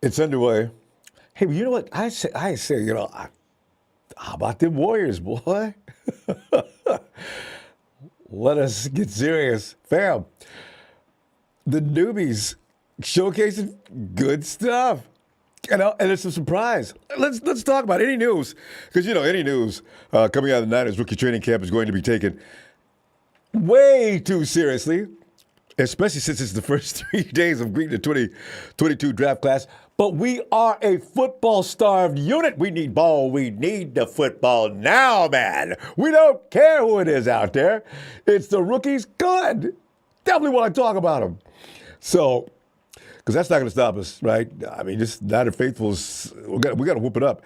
It's underway. Hey, you know what? I say, how about them Warriors, boy? Let us get serious. Fam, the newbies showcasing good stuff. And it's a surprise. Let's talk about any news. Because, any news coming out of the Niners rookie training camp is going to be taken way too seriously, especially since it's the first 3 days of greeting the 2022 draft class. But we are a football-starved unit. We need ball. We need the football now, man. We don't care who it is out there. It's the rookies. Good. Definitely want to talk about them. So, because that's not going to stop us, right? I mean, just Niner faithfuls, we got to whoop it up.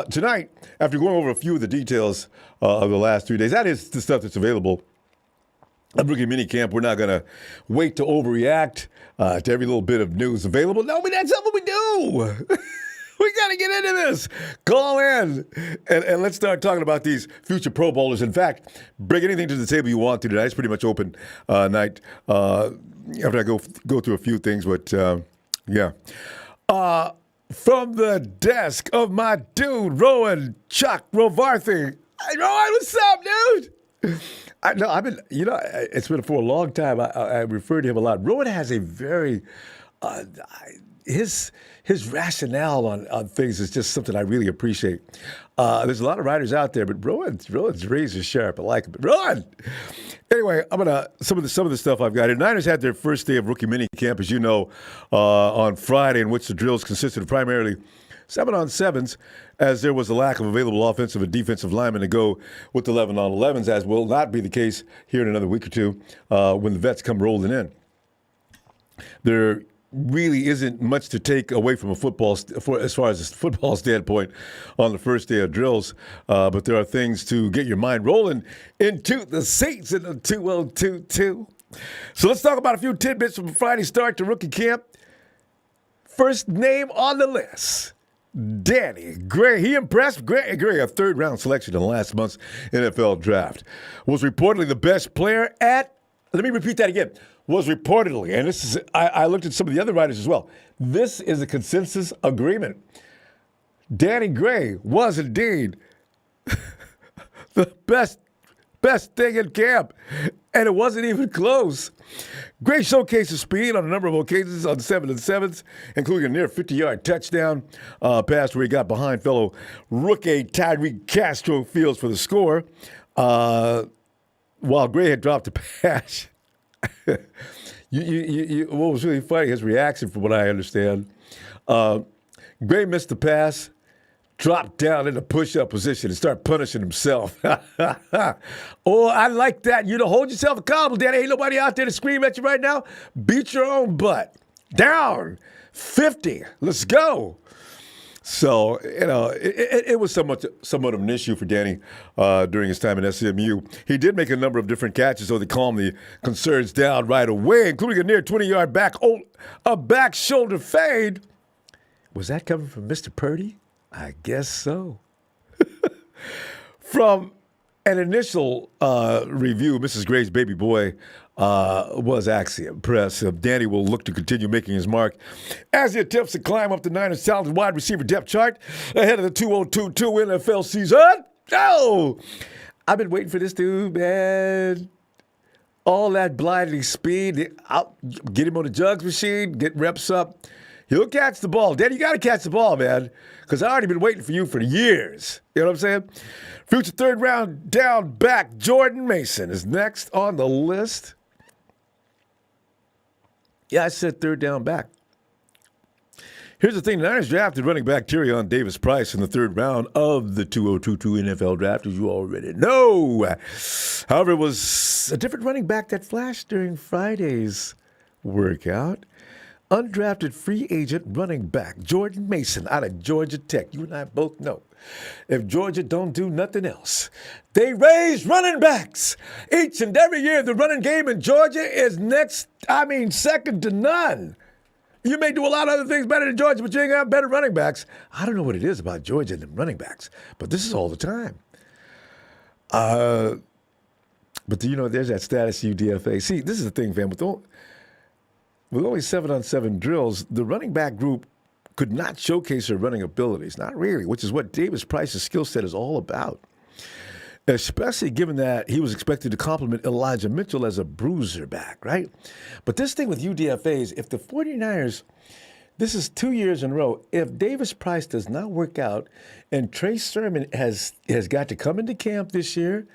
Tonight, after going over a few of the details of the last 3 days, that is the stuff that's available at Rookie Minicamp. We're not going to wait to overreact to every little bit of news available. No, but that's not what we do. We got to get into this. Call in and let's start talking about these future Pro Bowlers. In fact, bring anything to the table you want to tonight. It's pretty much open night after I go through a few things. But, yeah. From the desk of my dude, Rowan Chuck Rovarthy. Hey, Rowan, what's up, dude? It's been for a long time. I refer to him a lot. Rowan has a very, his rationale on things is just something I really appreciate. There's a lot of writers out there, but Rowan's razor sharp. I like him. Rowan! Anyway, some of the stuff I've got here. Niners had their first day of rookie mini camp, as you know, on Friday, in which the drills consisted of primarily 7-on-7s, as there was a lack of available offensive and defensive linemen to go with 11-on-11s, as will not be the case here in another week or two when the vets come rolling in. There really isn't much to take away from as far as a football standpoint on the first day of drills, but there are things to get your mind rolling into the seats in the 2022. So let's talk about a few tidbits from Friday's start to rookie camp. First name on the list, Danny Gray. He impressed. Gray, a third-round selection in last month's NFL draft, was reportedly the best player at, let me repeat that again, was reportedly, and this is, I looked at some of the other writers as well. This is a consensus agreement. Danny Gray was indeed the best thing in camp, and it wasn't even close. Gray showcased his speed on a number of occasions on 7-on-7s, including a near 50-yard touchdown pass where he got behind fellow rookie Tyreek Castro Fields for the score, while Gray had dropped a pass. What was really funny, his reaction, from what I understand, Gray missed the pass, dropped down in a push-up position and start punishing himself. Oh, I like that. Hold yourself accountable, Daddy. Ain't nobody out there to scream at you right now. Beat your own butt. Down. 50. Let's go. So, it was somewhat of an issue for Danny during his time at SMU. He did make a number of different catches, so they calmed the concerns down right away, including a near 20-yard back shoulder fade. Was that coming from Mr. Purdy? I guess so. From an initial review, Mrs. Gray's baby boy was actually impressive. Danny will look to continue making his mark as he attempts to climb up the Niners' talented wide receiver depth chart ahead of the 2022 NFL season. Oh, I've been waiting for this dude, man. All that blinding speed. I'll get him on the jugs machine, get reps up. He'll catch the ball. Danny, you got to catch the ball, man, because I've already been waiting for you for years. You know what I'm saying? Future third-round down back Jordan Mason is next on the list. Yeah, I said third down back. Here's the thing. The Niners drafted running back Tyrion Davis-Price in the third round of the 2022 NFL draft, as you already know. However, it was a different running back that flashed during Friday's workout. Undrafted free agent running back Jordan Mason out of Georgia Tech. You and I both know, if Georgia don't do nothing else, they raise running backs. Each and every year, the running game in Georgia is second to none. You may do a lot of other things better than Georgia, but you ain't got better running backs. I don't know what it is about Georgia and the running backs, but this is all the time. But there's that status UDFA. See, this is the thing, fam. With only 7-on-7 drills, the running back group could not showcase their running abilities. Not really, which is what Davis Price's skill set is all about. Especially given that he was expected to complement Elijah Mitchell as a bruiser back, right? But this thing with UDFAs, if the 49ers, this is 2 years in a row, if Davis Price does not work out and Trey Sermon has got to come into camp this year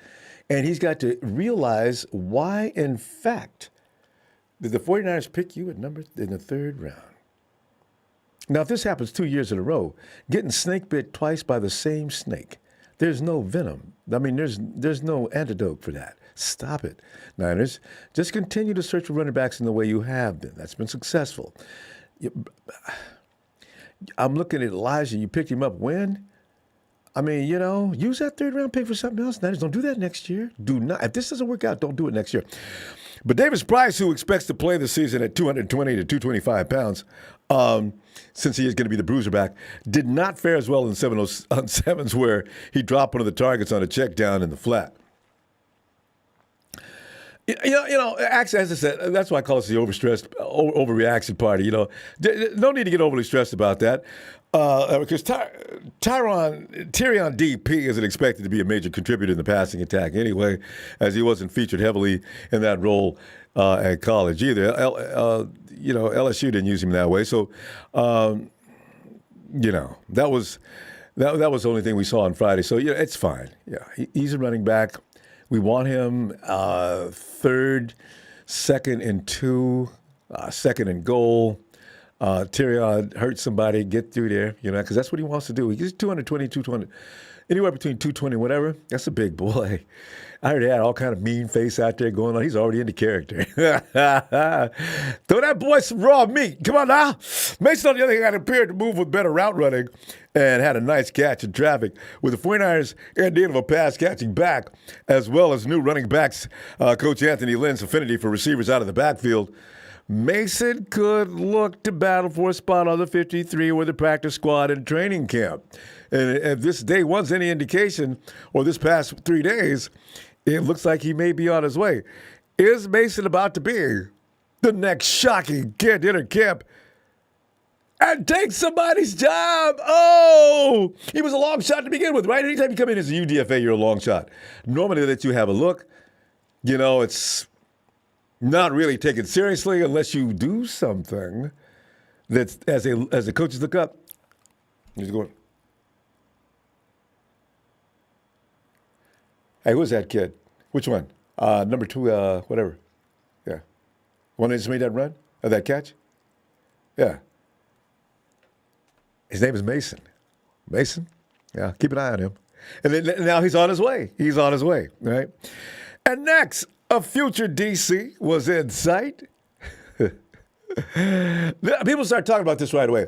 and he's got to realize why, in fact, did the 49ers pick you in the third round? Now, if this happens 2 years in a row, getting snake bit twice by the same snake, there's no venom. I mean, there's no antidote for that. Stop it, Niners. Just continue to search for running backs in the way you have been. That's been successful. I'm looking at Elijah. You picked him up when? I mean, use that third-round pick for something else. Niners, don't do that next year. Do not. If this doesn't work out, don't do it next year. But Davis Price, who expects to play the season at 220 to 225 pounds, since he is going to be the bruiser back, did not fare as well in 7-on-7s where he dropped one of the targets on a check down in the flat. Actually, as I said, that's why I call this the overreaction party. No need to get overly stressed about that. Because Tyrion DP isn't expected to be a major contributor in the passing attack anyway, as he wasn't featured heavily in that role at college either. LSU didn't use him that way. So, that was the only thing we saw on Friday. So, it's fine. Yeah, he's a running back. We want him third, second and 2, second and goal. Tyrion hurt somebody, get through there, because that's what he wants to do. He's 220, 220, anywhere between 220, whatever. That's a big boy. I heard he had all kind of mean face out there going on. He's already into character. Throw that boy some raw meat. Come on now. Mason, on the other hand, appeared to move with better route running and had a nice catch in traffic. With the 49ers in need of a pass-catching back, as well as new running backs, Coach Anthony Lynn's affinity for receivers out of the backfield, Mason could look to battle for a spot on the 53 with the practice squad in training camp. And if this day one's any indication, or this past 3 days, it looks like he may be on his way. Is Mason about to be the next shocking kid to enter camp and take somebody's job? Oh, he was a long shot to begin with, right? Anytime you come in as a UDFA, you're a long shot. Normally that you have a look, it's not really taken seriously unless you do something that's, as the coaches look up, he's going, hey, who's that kid? Which one? Number 2, whatever. Yeah. One that just made that run? Or that catch? Yeah. His name is Mason. Mason? Yeah, keep an eye on him. And then now he's on his way. He's on his way, right? And next, a future DC was in sight. People start talking about this right away.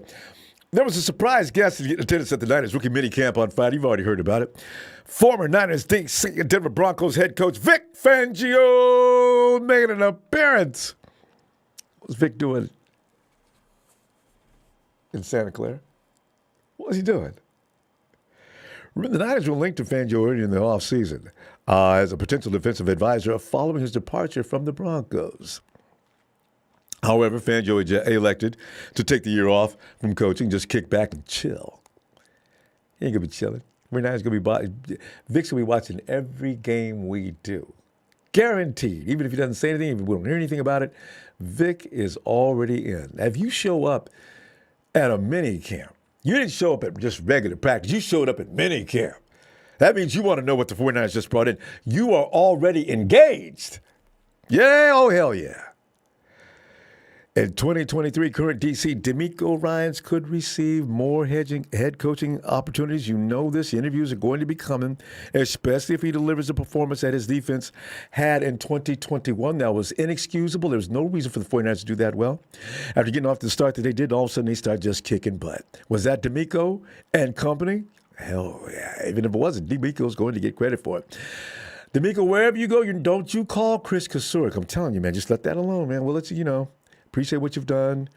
There was a surprise guest in attendance at the Niners rookie minicamp on Friday. You've already heard about it. Former Niners DC and Denver Broncos head coach Vic Fangio made an appearance. What was Vic doing in Santa Clara? What was he doing? The Niners were linked to Fangio early in the offseason as a potential defensive advisor following his departure from the Broncos. However, Fangio elected to take the year off from coaching, just kick back and chill. He ain't going to be chilling. We're not going to be Vic's going to be watching every game we do. Guaranteed. Even if he doesn't say anything, if we don't hear anything about it, Vic is already in. Now, if you show up at a mini camp, you didn't show up at just regular practice. You showed up at mini camp. That means you want to know what the 49ers just brought in. You are already engaged. Yeah, oh, hell yeah. In 2023, current DC DeMeco Ryans could receive more head coaching opportunities. You know this. The interviews are going to be coming, especially if he delivers the performance that his defense had in 2021. That was inexcusable. There was no reason for the 49ers to do that well. After getting off the start that they did, all of a sudden they started just kicking butt. Was that DeMeco and company? Hell yeah. Even if it wasn't, DeMeco's going to get credit for it. DeMeco, wherever you go, don't you call Chris Kasurik. I'm telling you, man, just let that alone, man. We'll let you, appreciate what you've done.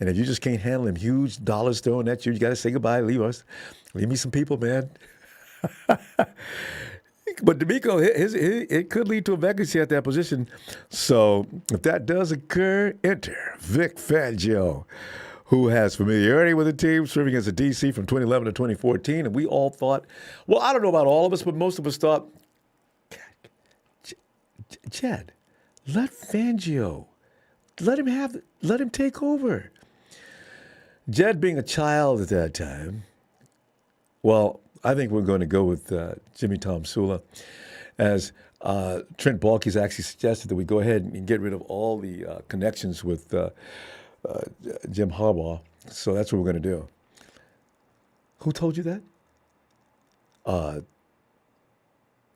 And if you just can't handle them huge dollars thrown at you, you got to say goodbye. Leave us. Leave me some people, man. But D'Amico, it could lead to a vacancy at that position. So if that does occur, enter Vic Fangio, who has familiarity with the team, serving as a DC from 2011 to 2014. And we all thought, well, I don't know about all of us, but most of us thought, Chad, let Fangio, let him take over. Jed being a child at that time, well, I think we're going to go with Jimmy Tom Sula, as Trent Baalke's actually suggested that we go ahead and get rid of all the connections with Jim Harbaugh. So that's what we're going to do. Who told you that?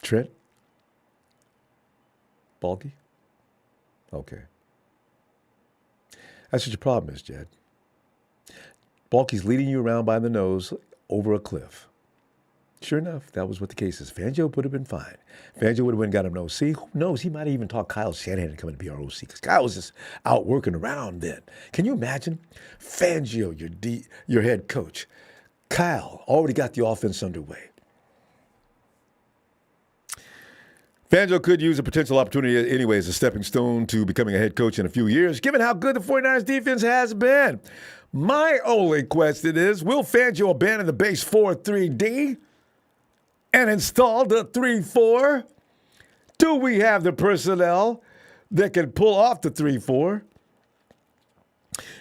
Trent Baalke? Okay. That's what your problem is, Jed. Baalke's leading you around by the nose over a cliff. Sure enough, that was what the case is. Fangio would have been fine. Fangio would have got him an OC. Who knows? He might have even taught Kyle Shanahan to come in and be our OC, because Kyle was just out working around then. Can you imagine? Fangio, your head coach. Kyle already got the offense underway. Fangio could use a potential opportunity anyway as a stepping stone to becoming a head coach in a few years, given how good the 49ers defense has been. My only question is, will Fangio abandon the base 4-3-D and install the 3-4? Do we have the personnel that can pull off the 3-4?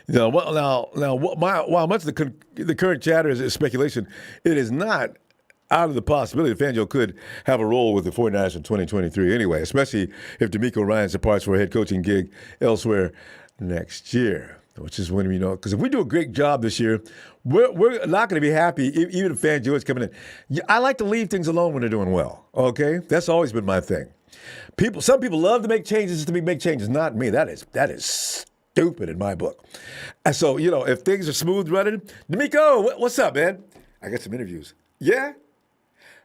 While much of the current chatter is speculation, it is not out of the possibility that Fangio could have a role with the 49ers in 2023 anyway, especially if D'Amico Ryans departs for a head coaching gig elsewhere next year. Which is when we know, because if we do a great job this year, we're not going to be happy even if Fangio is coming in. I like to leave things alone when they're doing well, okay? That's always been my thing. Some people love to make changes to make changes. Not me. That is stupid in my book. And so, if things are smooth running, D'Amico, what's up, man? I got some interviews. Yeah?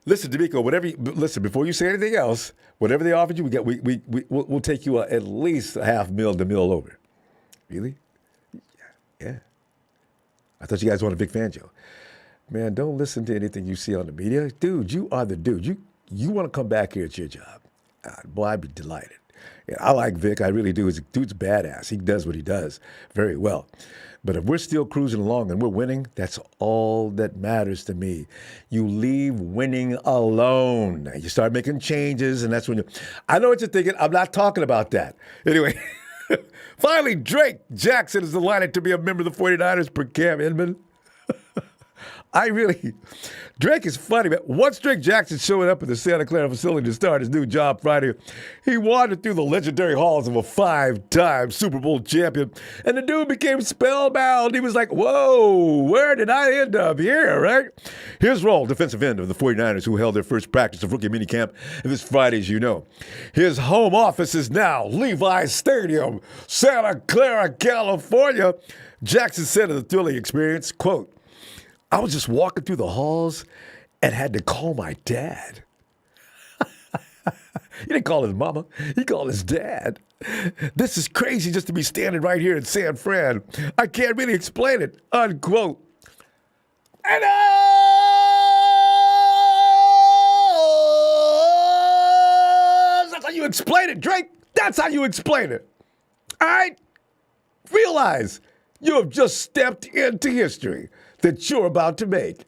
Listen, D'Amico, listen, before you say anything else, whatever they offered you, we'll take you at least $500,000 to mill over. Really? Yeah. I thought you guys wanted Vic Fangio. Man, don't listen to anything you see on the media. Dude, you are the dude. You want to come back here at your job. Boy, I'd be delighted. Yeah, I like Vic. I really do. Dude's badass. He does what he does very well. But if we're still cruising along and we're winning, that's all that matters to me. You leave winning alone. You start making changes, and that's when I know what you're thinking. I'm not talking about that. Anyway. Finally, Drake Jackson is delighted to be a member of the 49ers per Cam Inman. Drake is funny, man. Once Drake Jackson showed up at the Santa Clara facility to start his new job Friday, he wandered through the legendary halls of a 5-time Super Bowl champion, and the dude became spellbound. He was like, whoa, where did I end up here, right? His role, defensive end of the 49ers, who held their first practice of rookie minicamp this Friday, as you know. His home office is now Levi's Stadium, Santa Clara, California. Jackson said of the thrilling experience, quote, I was just walking through the halls and had to call my dad. He didn't call his mama. He called his dad. This is crazy just to be standing right here in San Fran. I can't really explain it, unquote. And that's how you explain it, Drake. That's how you explain it. All right? Realize you have just stepped into history that you're about to make.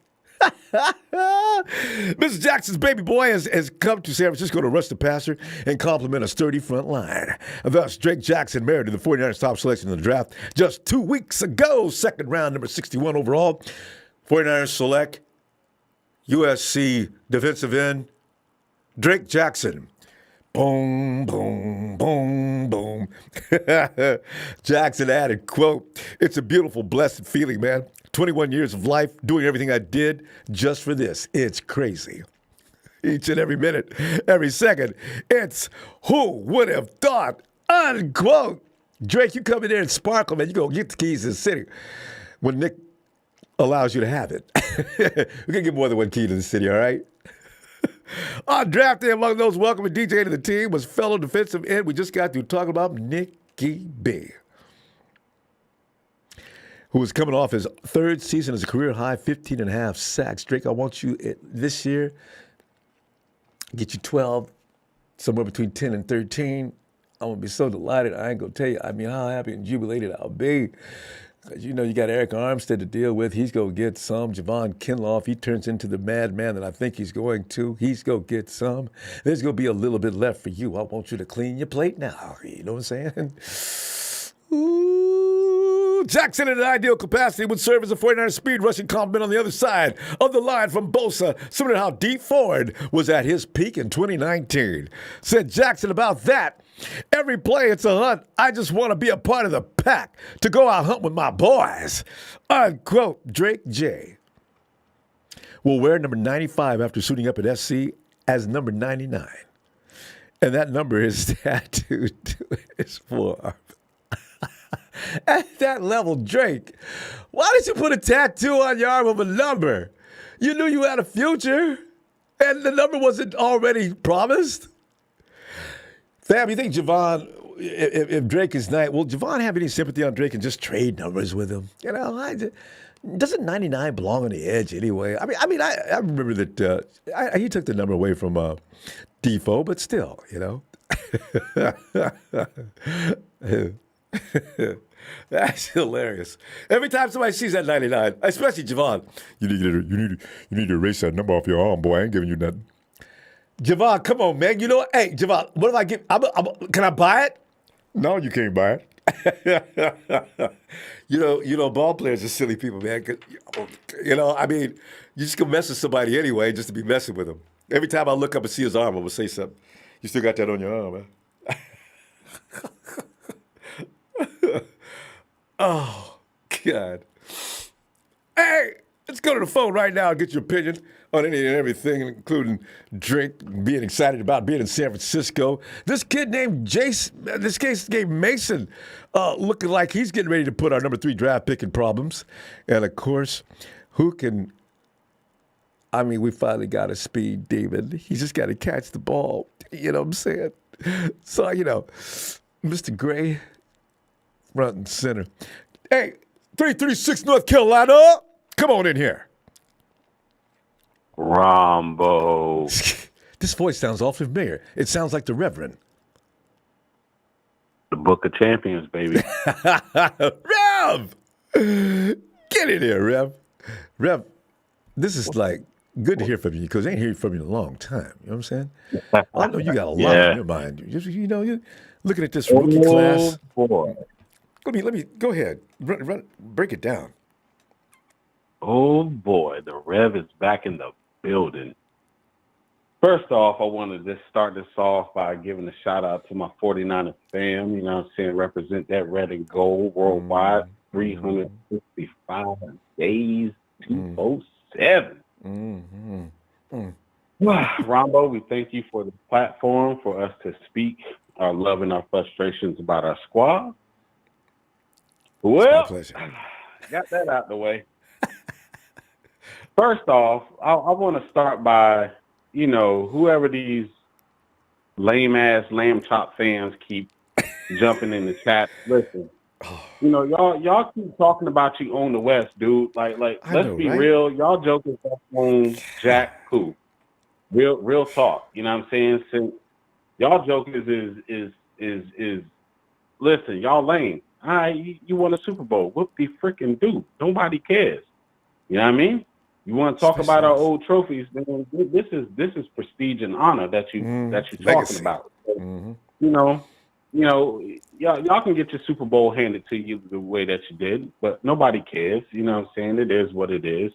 Mr. Jackson's baby boy has come to San Francisco to rush the passer and complement a sturdy front line. Thus, Drake Jackson married to the 49ers' top selection in the draft just 2 weeks ago, second round, number 61 overall. 49ers select USC defensive end Drake Jackson. Boom, boom, boom, boom. Jackson added, quote, it's a beautiful, blessed feeling, man. 21 years of life, doing everything I did just for this. It's crazy. Each and every minute, every second. It's who would have thought, unquote. Drake, you come in there and sparkle, man. You go get the keys to the city when Nick allows you to have it. We can get more than one key to the city, all right? On draft day, among those welcoming DJ to the team was fellow defensive end we just got through talking about, Nicky B. who was coming off his third season as a career high 15 and a half sacks. Drake, I want you this year, get you 12, somewhere between 10 and 13. I'm going to be so delighted. I ain't going to tell you, how happy and jubilated I'll be. Because you got Eric Armstead to deal with. He's going to get some. Javon Kinlaw, if he turns into the madman that I think he's going to, he's going to get some. There's going to be a little bit left for you. I want you to clean your plate now. You know what I'm saying? Ooh, Jackson in an ideal capacity would serve as a 49er speed rushing complement on the other side of the line from Bosa, similar to how Deep Ford was at his peak in 2019. Said Jackson about that. Every play, it's a hunt. I just want to be a part of the pack to go out hunt with my boys. Unquote, Drake J. Will wear number 95 after suiting up at SC as number 99. And that number is tattooed to his forearm. At that level, Drake, why did you put a tattoo on your arm of a number? You knew you had a future, and the number wasn't already promised? Fam, you think Javon, if Drake is nice, will Javon have any sympathy on Drake and just trade numbers with him? Doesn't 99 belong on the edge anyway? I remember that he took the number away from Defoe, but still, That's hilarious. Every time somebody sees that 99, especially Javon, you need to erase that number off your arm, boy. I ain't giving you nothing. Javon, come on, man. Hey, Javon, what if I get? Can I buy it? No, you can't buy it. Ball players are silly people, man. You just go mess with somebody anyway, just to be messing with them. Every time I look up and see his arm, I will say something. You still got that on your arm, man. Oh, God. Hey, let's go to the phone right now and get your opinion on any and everything, including Drake being excited about being in San Francisco. This kid named Mason, looking like he's getting ready to put our number 3 draft pick in problems. And, of course, we finally got a speed demon. He's just got to catch the ball. You know what I'm saying? So, Mr. Gray, front and center. Hey, 336 North Carolina, come on in here. Ronbo. This voice sounds awfully familiar. It sounds like the Reverend. The Book of Champions, baby. Rev! Get in here, Rev. Rev, this is like good to hear from you because I ain't heard from you in a long time. You know what I'm saying? I know you got a lot on your mind. You're looking at this rookie class. Boy. Let me go ahead. Run, break it down. Oh boy, the Rev is back in the building. First off, I want to just start this off by giving a shout out to my 49er fam. You know what I'm saying? Represent that red and gold worldwide. 365 days, 207. Ronbo, we thank you for the platform for us to speak our love and our frustrations about our squad. Well, got that out the way. First off, I want to start by, whoever these lame-ass lamb chop fans keep jumping in the chat. Listen, y'all keep talking about you on the West, dude. Like, let's be real. Y'all joking on Jack who? Real talk. You know what I'm saying? Since y'all jokers is listen, y'all lame. All right, you won a Super Bowl. What the freaking do? Nobody cares. You know what I mean? You want to talk about our old trophies? Man, this is prestige and honor that you're talking about. So, y'all can get your Super Bowl handed to you the way that you did, but nobody cares. You know what I'm saying? It is what it is.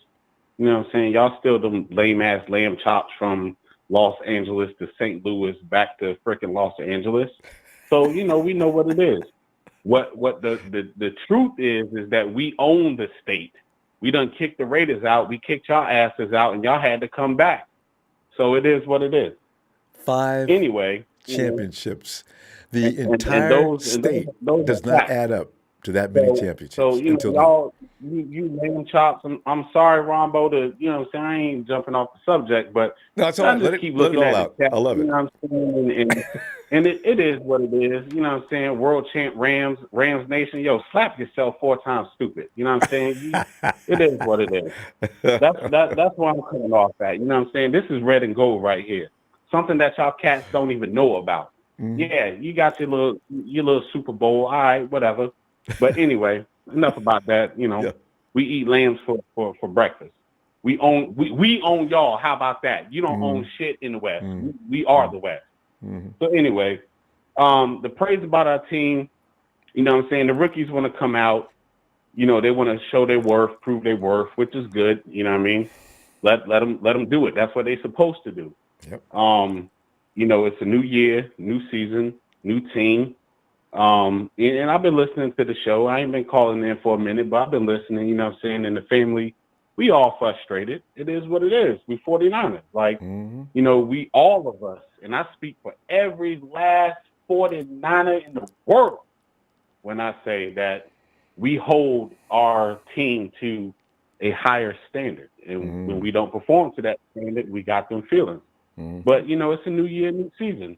You know what I'm saying? Y'all still them lame ass lamb chops from Los Angeles to St. Louis back to freaking Los Angeles. So we know what it is. What the truth is that we own the state. We done kicked the Raiders out. We kicked y'all asses out, and y'all had to come back. So it is what it is. 5 championships. The entire state does not add up to that many championships So you know, until now. y'all, you lamb chops. I'm sorry, Ronbo, to you know, what I'm saying I ain't jumping off the subject, but No, it's all I right. just keep Let it looking all at out. the chat. I love You it. know what I'm saying? And it is what it is. You know what I'm saying? World champ Rams Nation. Yo, slap yourself 4 times, stupid. You know what I'm saying? It is what it is. That's why I'm coming off at. You know what I'm saying? This is red and gold right here. Something that y'all cats don't even know about. Yeah, you got your little Super Bowl. All right, whatever. But anyway, enough about that. You know, Yeah. we eat lambs for breakfast. We own y'all. How about that? You don't own shit in the West. We are the West. So anyway, the praise about our team, you know what I'm saying? The rookies want to come out, you know, they want to show their worth, prove their worth, which is good. You know what I mean? Let them do it. That's what they're supposed to do. Yep. You know, it's a new year, new season, new team. And I've been listening to the show. I ain't been calling in for a minute, but I've been listening, you know what I'm saying? And the family, we all frustrated. It is what it is. We 49ers. Like, you know, we all of us, and I speak for every last 49er in the world when I say that we hold our team to a higher standard. And when we don't perform to that standard, we got them feelings. But, you know, it's a new year, new season.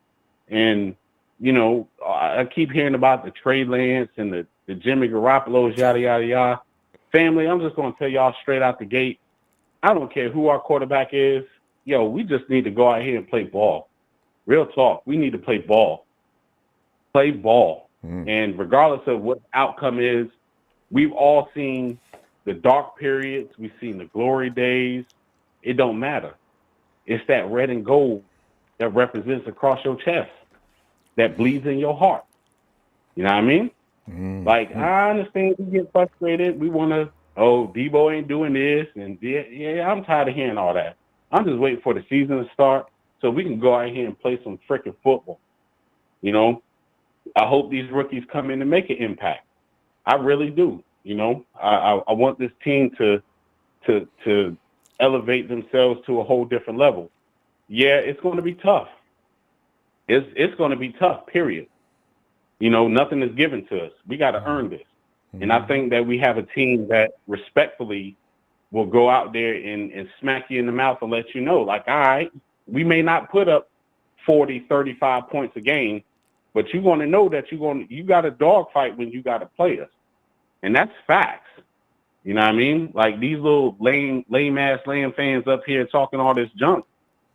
And, you know, I keep hearing about the Trey Lance and the Jimmy Garoppolo's, yada, yada, yada. Family, I'm just going to tell y'all straight out the gate, I don't care who our quarterback is. Yo, we just need to go out here and play ball. Real talk. We need to play ball. Play ball. And regardless of what the outcome is, we've all seen the dark periods. We've seen the glory days. It don't matter. It's that red and gold that represents across your chest, that bleeds in your heart. You know what I mean? Like, I understand we get frustrated. We want to, Debo ain't doing this. And yeah, I'm tired of hearing all that. I'm just waiting for the season to start so we can go out here and play some freaking football. You know, I hope these rookies come in and make an impact. I really do. You know, I want this team to elevate themselves to a whole different level. Yeah, it's going to be tough. It's going to be tough, period. You know, nothing is given to us. We got to earn this. And I think that we have a team that respectfully will go out there and smack you in the mouth and let you know, like, all right, we may not put up 40, 35 points a game, but you're going to know that you got a dogfight when you got to play us. And that's facts. You know what I mean? Like these little lame-ass lamb fans up here talking all this junk.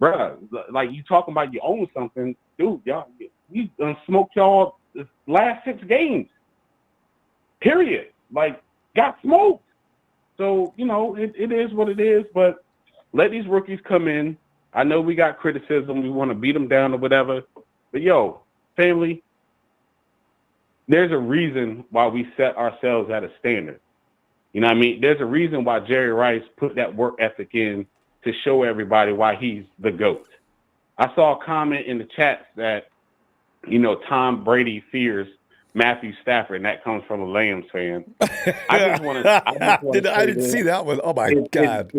Bruh, like you talking about you own something. Dude, y'all, we done smoked y'all the last 6 games. Period. Like, got smoked. So, you know, it is what it is, but let these rookies come in. I know we got criticism. We want to beat them down or whatever. But, yo, family, there's a reason why we set ourselves at a standard. You know what I mean? There's a reason why Jerry Rice put that work ethic in to show everybody why he's the GOAT. I saw a comment in the chat that, you know, Tom Brady fears Matthew Stafford, and that comes from a Lambs fan. I just want to. I didn't see that one. Oh my God!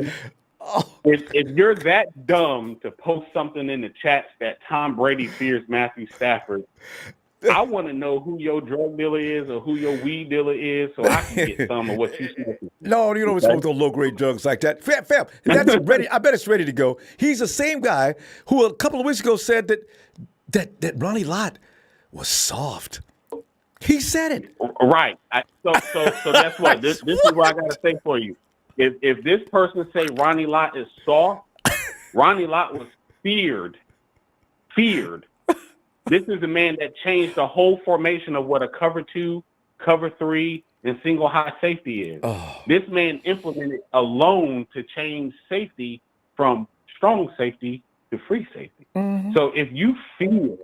If you're that dumb to post something in the chats that Tom Brady fears Matthew Stafford, I want to know who your drug dealer is or who your weed dealer is, so I can get some of what you smoking. No, you don't smoke those low-grade drugs like that. Fam, that's ready. I bet it's ready to go. He's the same guy who a couple of weeks ago said that Ronnie Lott was soft. He said it. Right. So guess what? This is what I got to say for you. If this person say Ronnie Lott is soft, Ronnie Lott was feared. This is the man that changed the whole formation of what a cover 2, cover 3, and single high safety is. Oh. This man implemented alone to change safety from strong safety to free safety. So if you fear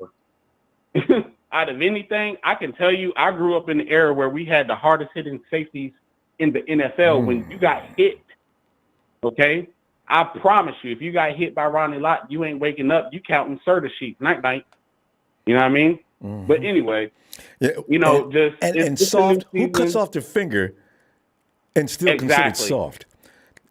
out of anything, I can tell you I grew up in the era where we had the hardest hitting safeties in the NFL. When you got hit, okay? I promise you, if you got hit by Ronnie Lott, you ain't waking up. You counting Serta sheets, night. You know what I mean? But anyway, you know, and soft. Who cuts off their finger and still considered soft?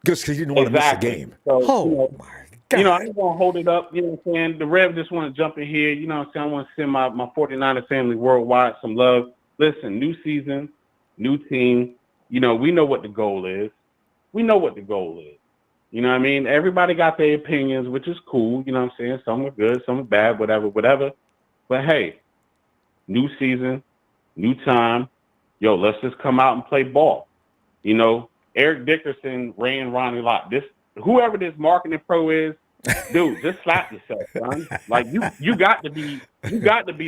Because he didn't want to miss a game. So, my God. You know, I ain't gonna hold it up. You know what I'm saying? The Rev just want to jump in here. You know what I'm saying? I want to send my 49er family worldwide some love. Listen, new season, new team. You know, we know what the goal is. We know what the goal is. You know what I mean? Everybody got their opinions, which is cool. You know what I'm saying? Some are good, some are bad, whatever. But hey, new season, new time. Yo, let's just come out and play ball. You know, Eric Dickerson ran Ronnie Lott. Whoever this marketing pro is, dude, just slap yourself, son. Like you got to be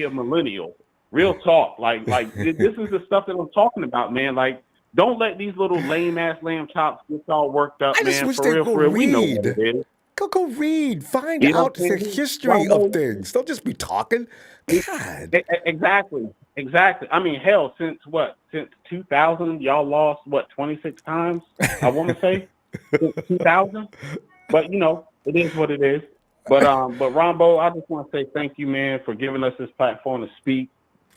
a millennial. Real talk. Like this is the stuff that I'm talking about, man. Like, don't let these little lame ass lamb chops get all worked up, I just man. wish For they'd real, go for real. We know read. what it is. Go read. Find You know out what the I'm saying? history Ronbo, of things. Don't just be talking. God. Exactly. I mean, hell, since 2000, y'all lost 26 times. I want to say since 2000. But you know, it is what it is. But Ronbo, I just want to say thank you, man, for giving us this platform to speak.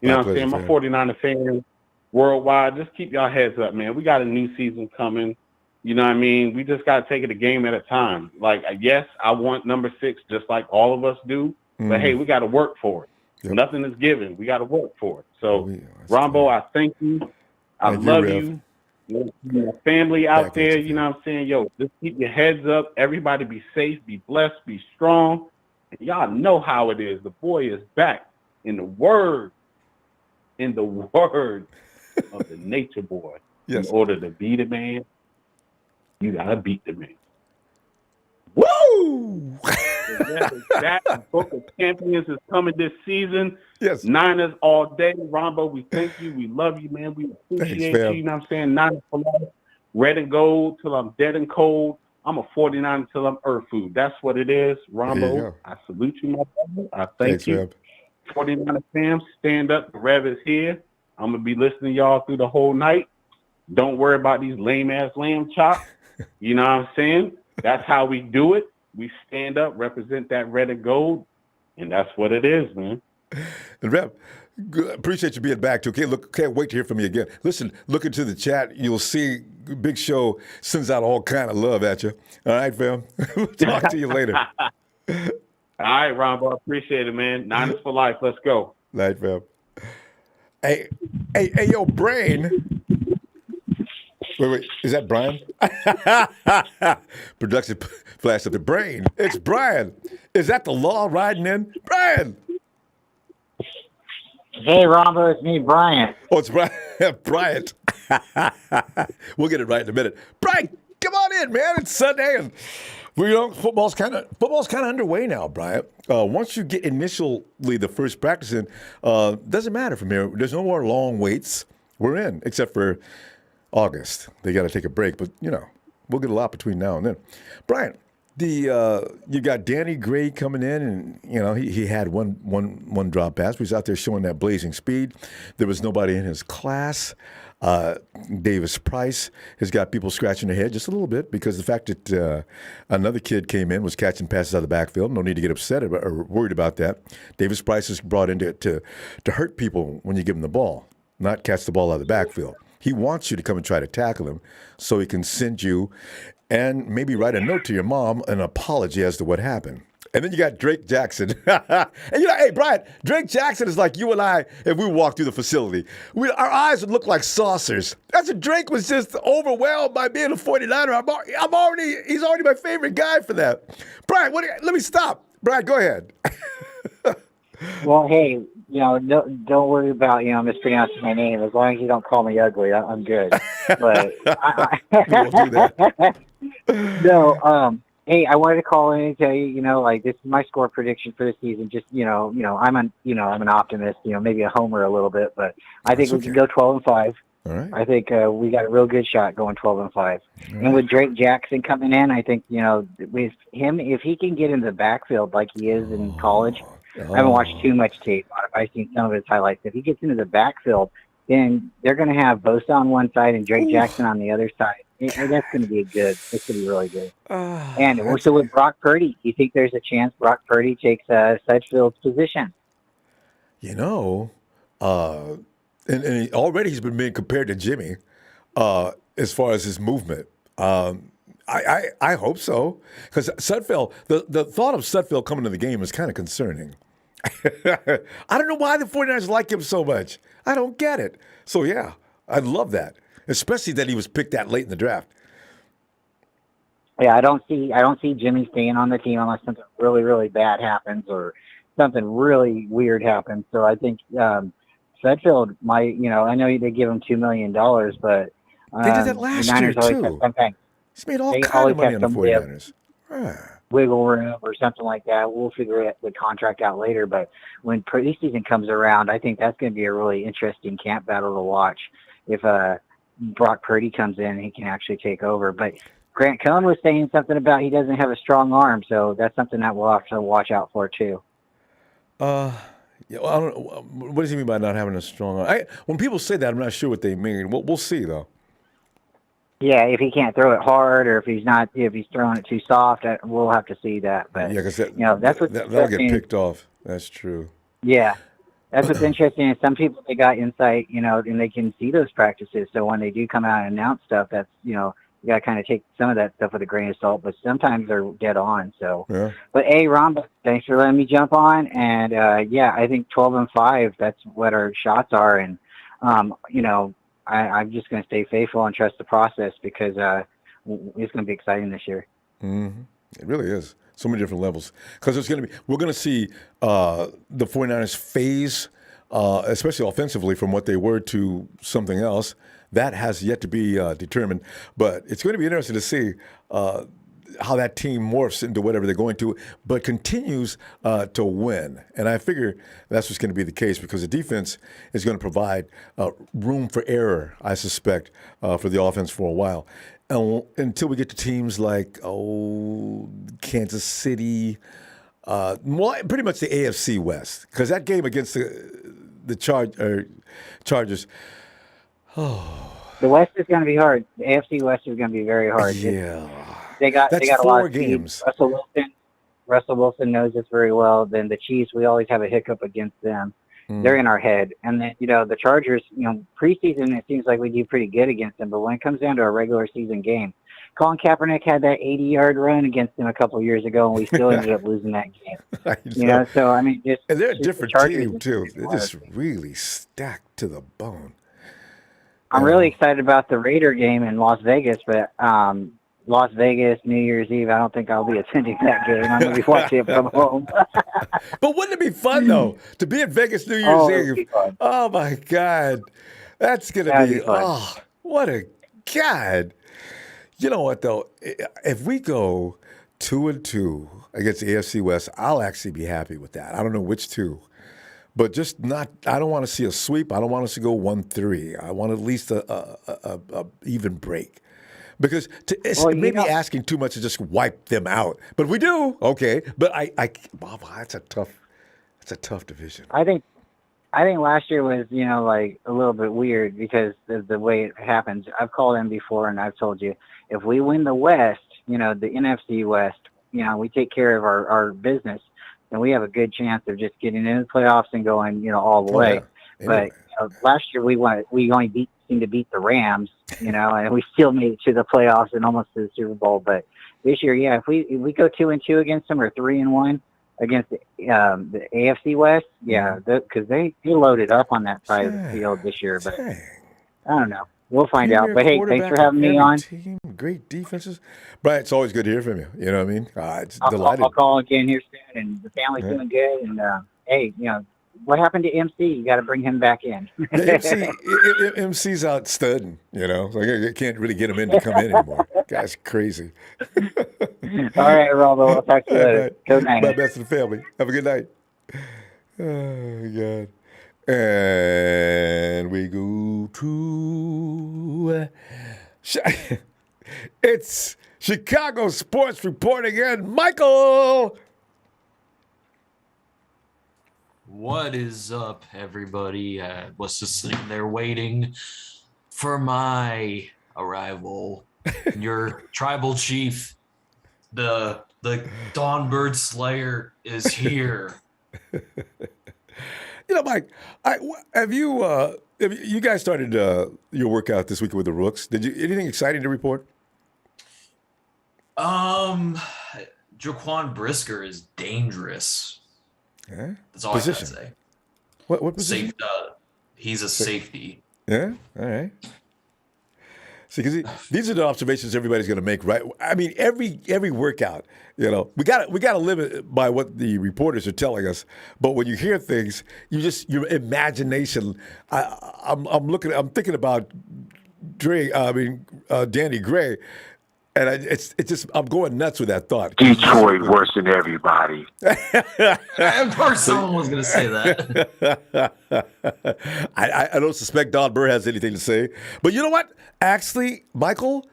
You My know what I'm pleasure, saying? My fam. 49er fans worldwide, just keep y'all heads up, man. We got a new season coming. You know what I mean? We just got to take it a game at a time. Like, yes, I want number 6 just like all of us do. But hey, we got to work for it. Yep. Nothing is given. We got to work for it. So, That's Ronbo, clear. I thank you. I Thank love Rev. you. Your family out Back at there, you, you know what I'm saying? Yo, just keep your heads up. Everybody be safe, be blessed, be strong. And y'all know how it is. The boy is back in the word of the nature boy. Yes. In order to be the man, you gotta beat the man. Woo! That Book of Champions is coming this season. Yes. Niners all day. Rombo, we thank you. We love you, man. We appreciate fam. you. You know what I'm saying? Niners for life. Red and gold till I'm dead and cold. I'm a 49 till I'm earth food. That's what it is. Rombo, I salute you, my brother. I thank you. Fam. 49 fam, stand up. The Rev is here. I'm going to be listening to y'all through the whole night. Don't worry about these lame-ass lamb chops. You know what I'm saying? That's how we do it. We stand up, represent that red and gold, and that's what it is, man. And Rev, appreciate you being back too. Can't wait to hear from you again. Listen, look into the chat. You'll see Big Show sends out all kind of love at you. All right, fam. We'll talk to you later. All right, Ronbo, I appreciate it, man. Niners for life. Let's go. Night, fam. Hey, yo, Brain. Wait, is that Brian? Production flash up the Brain. It's Brian. Is that the law riding in? Brian. Hey, Ronbo, it's me, Brian. Oh, it's Brian. Bryant. We'll get it right in a minute. Brian, come on in, man. It's Sunday, and football's kind of underway now, Brian. Once you get initially the first practice in, doesn't matter from here. There's no more long waits. We're in, except for August. They got to take a break, but we'll get a lot between now and then. Brian, you got Danny Gray coming in, and he had one drop pass. He was out there showing that blazing speed. There was nobody in his class. Davis Price has got people scratching their head just a little bit because the fact that another kid came in, was catching passes out of the backfield. No need to get upset about, or worried about that. Davis Price is brought in to hurt people when you give him the ball, not catch the ball out of the backfield. He wants you to come and try to tackle him so he can send you and maybe write a note to your mom, an apology as to what happened. And then you got Drake Jackson. And hey, Brian, Drake Jackson is like you and I if we walk through the facility. Our eyes would look like saucers. That's what Drake was just overwhelmed by being a 49er. He's already my favorite guy for that. Brian, let me stop. Brian, go ahead. Well, hey, don't worry about, mispronouncing my name. As long as you don't call me ugly, I'm good. But We won't do that. No, hey, I wanted to call in and tell you, this is my score prediction for the season. Just, I'm an optimist, maybe a homer a little bit, but I think we can go 12-5. All right. I think we got a real good shot going 12-5. Right. And with Drake Jackson coming in, I think, with him, if he can get into the backfield like he is in college, I haven't watched too much tape on it. I've seen some of his highlights. If he gets into the backfield, then they're going to have Bosa on one side and Drake Jackson on the other side. That's going to be good. It's going to be really good. And also with Brock Purdy, do you think there's a chance Brock Purdy takes Sedgefield's position? And already he's been being compared to Jimmy as far as his movement. I hope so, because Sudfeld, the thought of Sudfeld coming to the game is kind of concerning. I don't know why the 49ers like him so much. I don't get it. So, yeah, I love that, especially that he was picked that late in the draft. Yeah, I don't see Jimmy staying on the team unless something really, really bad happens or something really weird happens. So I think Sedfield might, I know they give him $2 million, but They did that the last year Niners always have too. something. He's made all They kind of always money have on the some way of 49ers. Ah. wiggle room or something like that. We'll figure the contract out later. But when preseason comes around, I think that's going to be a really interesting camp battle to watch. If Brock Purdy comes in, he can actually take over. But Grant Cohn was saying something about he doesn't have a strong arm, so that's something that we'll have to watch out for too. Yeah, well, I don't. What does he mean by not having a strong arm? When people say that, I'm not sure what they mean. We'll see though. Yeah, if he can't throw it hard, or if he's throwing it too soft, we'll have to see that. But Yeah, because that's what's that'll get picked off. That's true. Yeah, that's what's interesting. Is some people they got insight, and they can see those practices. So when they do come out and announce stuff, that's you got to kind of take some of that stuff with a grain of salt. But sometimes they're dead on. So, Yeah. But Ronbo, thanks for letting me jump on. And I think 12-5. That's what our shots are. And I'm just going to stay faithful and trust the process because it's going to be exciting this year. Mm-hmm. It really is. So many different levels. Because we're going to see the 49ers phase, especially offensively, from what they were to something else. That has yet to be determined. But it's going to be interesting to see how that team morphs into whatever they're going to, but continues to win. And I figure that's what's going to be the case because the defense is going to provide room for error, I suspect, for the offense for a while. Until we get to teams like, Kansas City, pretty much the AFC West. Because that game against the Chargers, the West is going to be hard. The AFC West is going to be very hard. Yeah. They got a lot 4 of speed. games. Russell Wilson knows this very well. Then the Chiefs, we always have a hiccup against them. They're in our head. And then, the Chargers, preseason, it seems like we do pretty good against them. But when it comes down to a regular season game, Colin Kaepernick had that 80-yard run against them a couple of years ago, and we still ended up losing that game. So, I mean, and they're a different team, too. They're just really stacked to the bone. I'm really excited about the Raider game in Las Vegas, but Las Vegas, New Year's Eve, I don't think I'll be attending that game. I'm going to be watching it from home. But wouldn't it be fun, though, to be in Vegas New Year's Eve? Oh, my God. That's going to be fun. What a God. You know what, though? If we go 2-2 against the AFC West, I'll actually be happy with that. I don't know which two. But just not. I don't want to see a sweep. I don't want us to go 1-3. I want at least a even break, because it's maybe asking too much to just wipe them out. But we do, okay. But that's a tough division. I think last year was like a little bit weird because of the way it happens. I've called them before, and I've told you if we win the West, the NFC West, we take care of our business. And we have a good chance of just getting into the playoffs and going, all the way. Yeah. Anyway. But last year we only seemed to beat the Rams, and we still made it to the playoffs and almost to the Super Bowl. But this year, if we go 2-2 against them or 3-1 against the AFC West, because they loaded up on that side of the field this year. But I don't know. We'll find out. But hey, thanks for having me on. Team, great defenses. Brian, it's always good to hear from you. You know what I mean? It's delighted. I'll call again here soon, and the family's doing good. And hey, what happened to MC? You got to bring him back in. MC's out studying. Like I can't really get him in to come in anymore. Guy's crazy. All right, Ronbo. I'll talk to you later. Good night. My best to the family. Have a good night. Oh God. And we go to it's Chicago Sports Report again. Michael! What is up, everybody? Was just sitting there waiting for my arrival. Your tribal chief, the Dawnbird Slayer, is here. Mike, have you guys started your workout this week with the Rooks? Did you anything exciting to report? Jaquan Brisker is dangerous. Yeah? That's all I gotta say. What position? He's a safety. Yeah. All right. See, because these are the observations everybody's going to make, right? I mean, every workout, we got to live it by what the reporters are telling us. But when you hear things, your imagination. I'm thinking about Danny Gray, and it's just I'm going nuts with that thought. Detroit worse than everybody. Of course, someone was going to say that. I don't suspect Don Burr has anything to say, but you know what? Actually, Michael,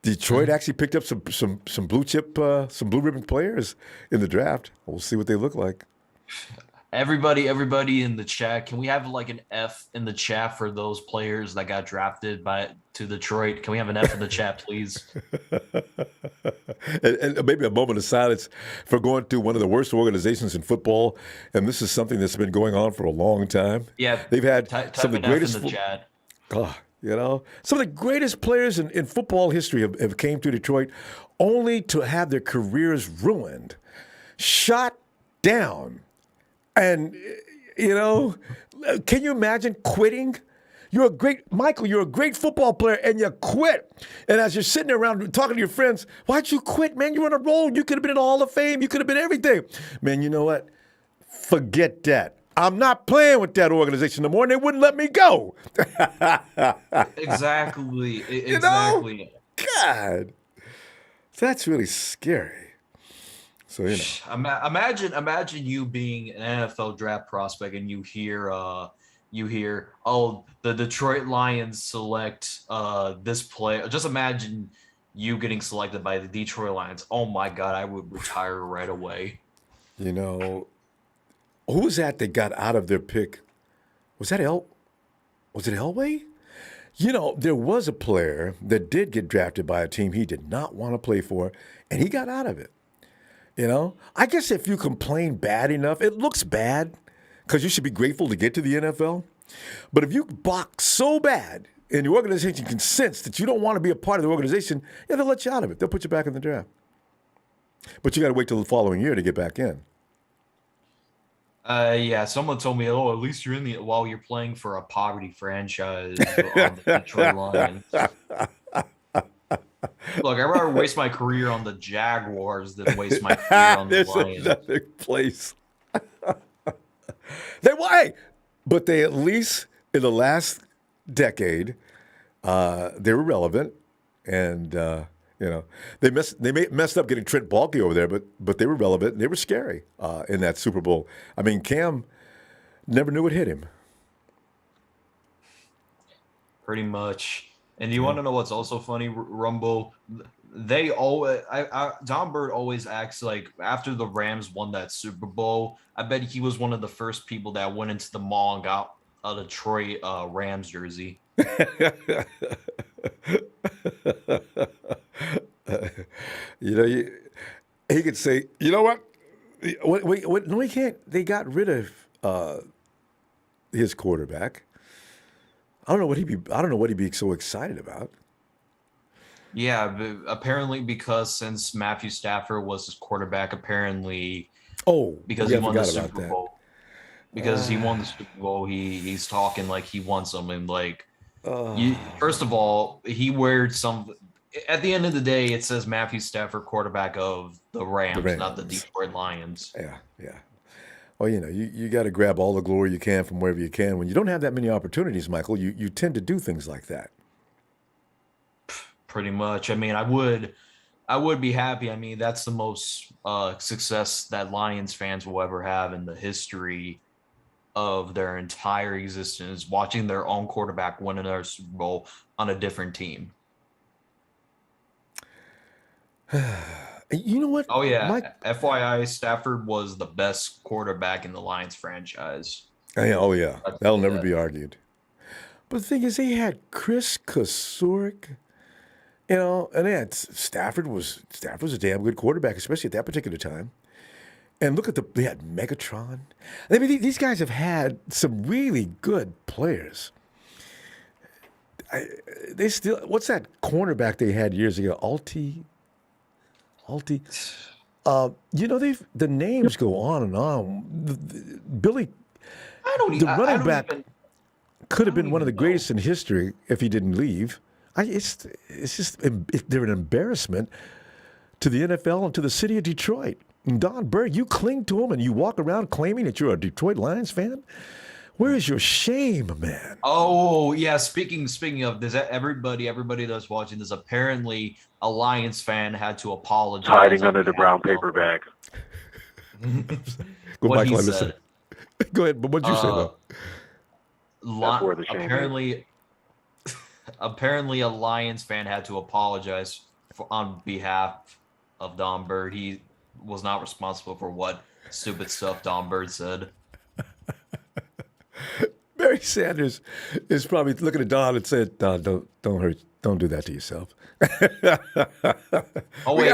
Detroit actually picked up some blue chip, some blue ribbon players in the draft. We'll see what they look like. Everybody in the chat, can we have like an F in the chat for those players that got drafted to Detroit? Can we have an F in the chat, please? and maybe a moment of silence for going to one of the worst organizations in football. And this is something that's been going on for a long time. Yeah, they've had type some of the an F greatest. in the chat. Some of the greatest players in football history have came to Detroit, only to have their careers ruined, shot down. And, can you imagine quitting? You're a great football player, and you quit. And as you're sitting around talking to your friends, why'd you quit, man? You're on a roll. You could have been in the Hall of Fame. You could have been everything. Man, you know what? Forget that. I'm not playing with that organization no more, and they wouldn't let me go. Exactly. Exactly. God, that's really scary. So imagine you being an NFL draft prospect and you hear the Detroit Lions select this player. Just imagine you getting selected by the Detroit Lions. Oh my God, I would retire right away. Who was that got out of their pick? Was it Elway? There was a player that did get drafted by a team he did not want to play for, and he got out of it. I guess if you complain bad enough, it looks bad because you should be grateful to get to the NFL. But if you box so bad and the organization can sense that you don't want to be a part of the organization, they'll let you out of it. They'll put you back in the draft. But you got to wait till the following year to get back in. Yeah, someone told me, at least you're in while you're playing for a poverty franchise on the Detroit Lions. Look, I'd rather waste my career on the Jaguars than waste my career on the Lions. There's another place. But they at least in the last decade, they were relevant, and they messed up getting Trent Baalke over there, but they were relevant and they were scary in that Super Bowl. I mean, Cam never knew what hit him. Pretty much. And you want to know what's also funny, Rumble? They always, Don Bird always acts like after the Rams won that Super Bowl, I bet he was one of the first people that went into the mall and got a Detroit Rams jersey. He could say, you know what? Wait, no, he can't. They got rid of his quarterback. I don't know what he'd be so excited about. Yeah, but apparently because since Matthew Stafford was his quarterback, apparently because he won the Super Bowl. Because he won the Super Bowl, he's talking like he won something. Like, first of all, he wears some. At the end of the day, it says Matthew Stafford, quarterback of the Rams, not the Detroit Lions. Yeah. Well, you got to grab all the glory you can from wherever you can. When you don't have that many opportunities, Michael, you tend to do things like that. Pretty much. I mean, I would be happy. I mean, that's the most success that Lions fans will ever have in the history of their entire existence, watching their own quarterback win another Super Bowl on a different team. You know what? Oh, yeah. FYI, Stafford was the best quarterback in the Lions franchise. Oh, yeah. That'll never be argued. But the thing is, they had Chris Kasurik, and they had Stafford was a damn good quarterback, especially at that particular time. And look they had Megatron. I mean, these guys have had some really good players. What's that cornerback they had years ago? Alti. The names go on and on. Billy, the running back, could have been one of the greatest in history if he didn't leave. They're an embarrassment to the NFL and to the city of Detroit. And Don Bird, you cling to him and you walk around claiming that you're a Detroit Lions fan? Where is your shame, man? Oh, yeah. Speaking of this, everybody that's watching this, apparently a Lions fan had to apologize. Hiding under the brown paper bag. What he said. Go ahead, but what'd you say, though? Apparently a Lions fan had to apologize on behalf of Don Bird. He was not responsible for what stupid stuff Don Bird said. Barry Sanders is probably looking at Don and said, "Don, don't do that to yourself." Oh wait.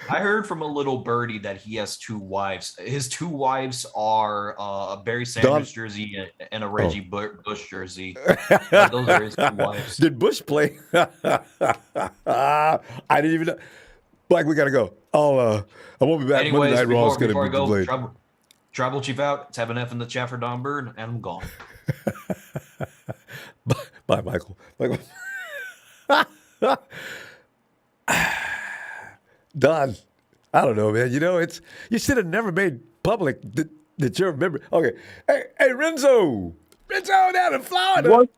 I heard from a little birdie that he has 2 wives. His 2 wives are a Barry Sanders jersey and a Reggie Bush jersey. Those are his 2 wives. Did Bush play? I didn't even know. Black, we gotta go. I won't be back. Anyways, Monday Night Raw is gonna before I be go, delayed. Tribal Chief out. It's have an F in the chat for Don Bird, and I'm gone. Bye, Michael. Don, I don't know, man. You know, you should have never made public that you're a member. Okay, hey, Renzo down in Florida.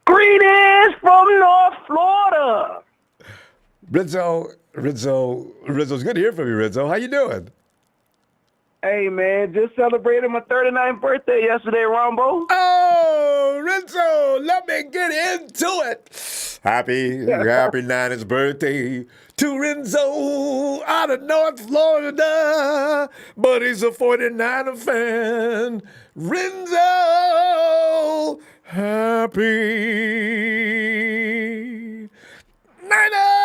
Greetings from North Florida. Renzo's good to hear from you, Renzo. How you doing? Hey, man, just celebrated my 39th birthday yesterday, Ronbo. Oh, Renzo, let me get into it. Happy 90th birthday to Renzo out of North Florida, but he's a 49er fan. Renzo, happy Niners!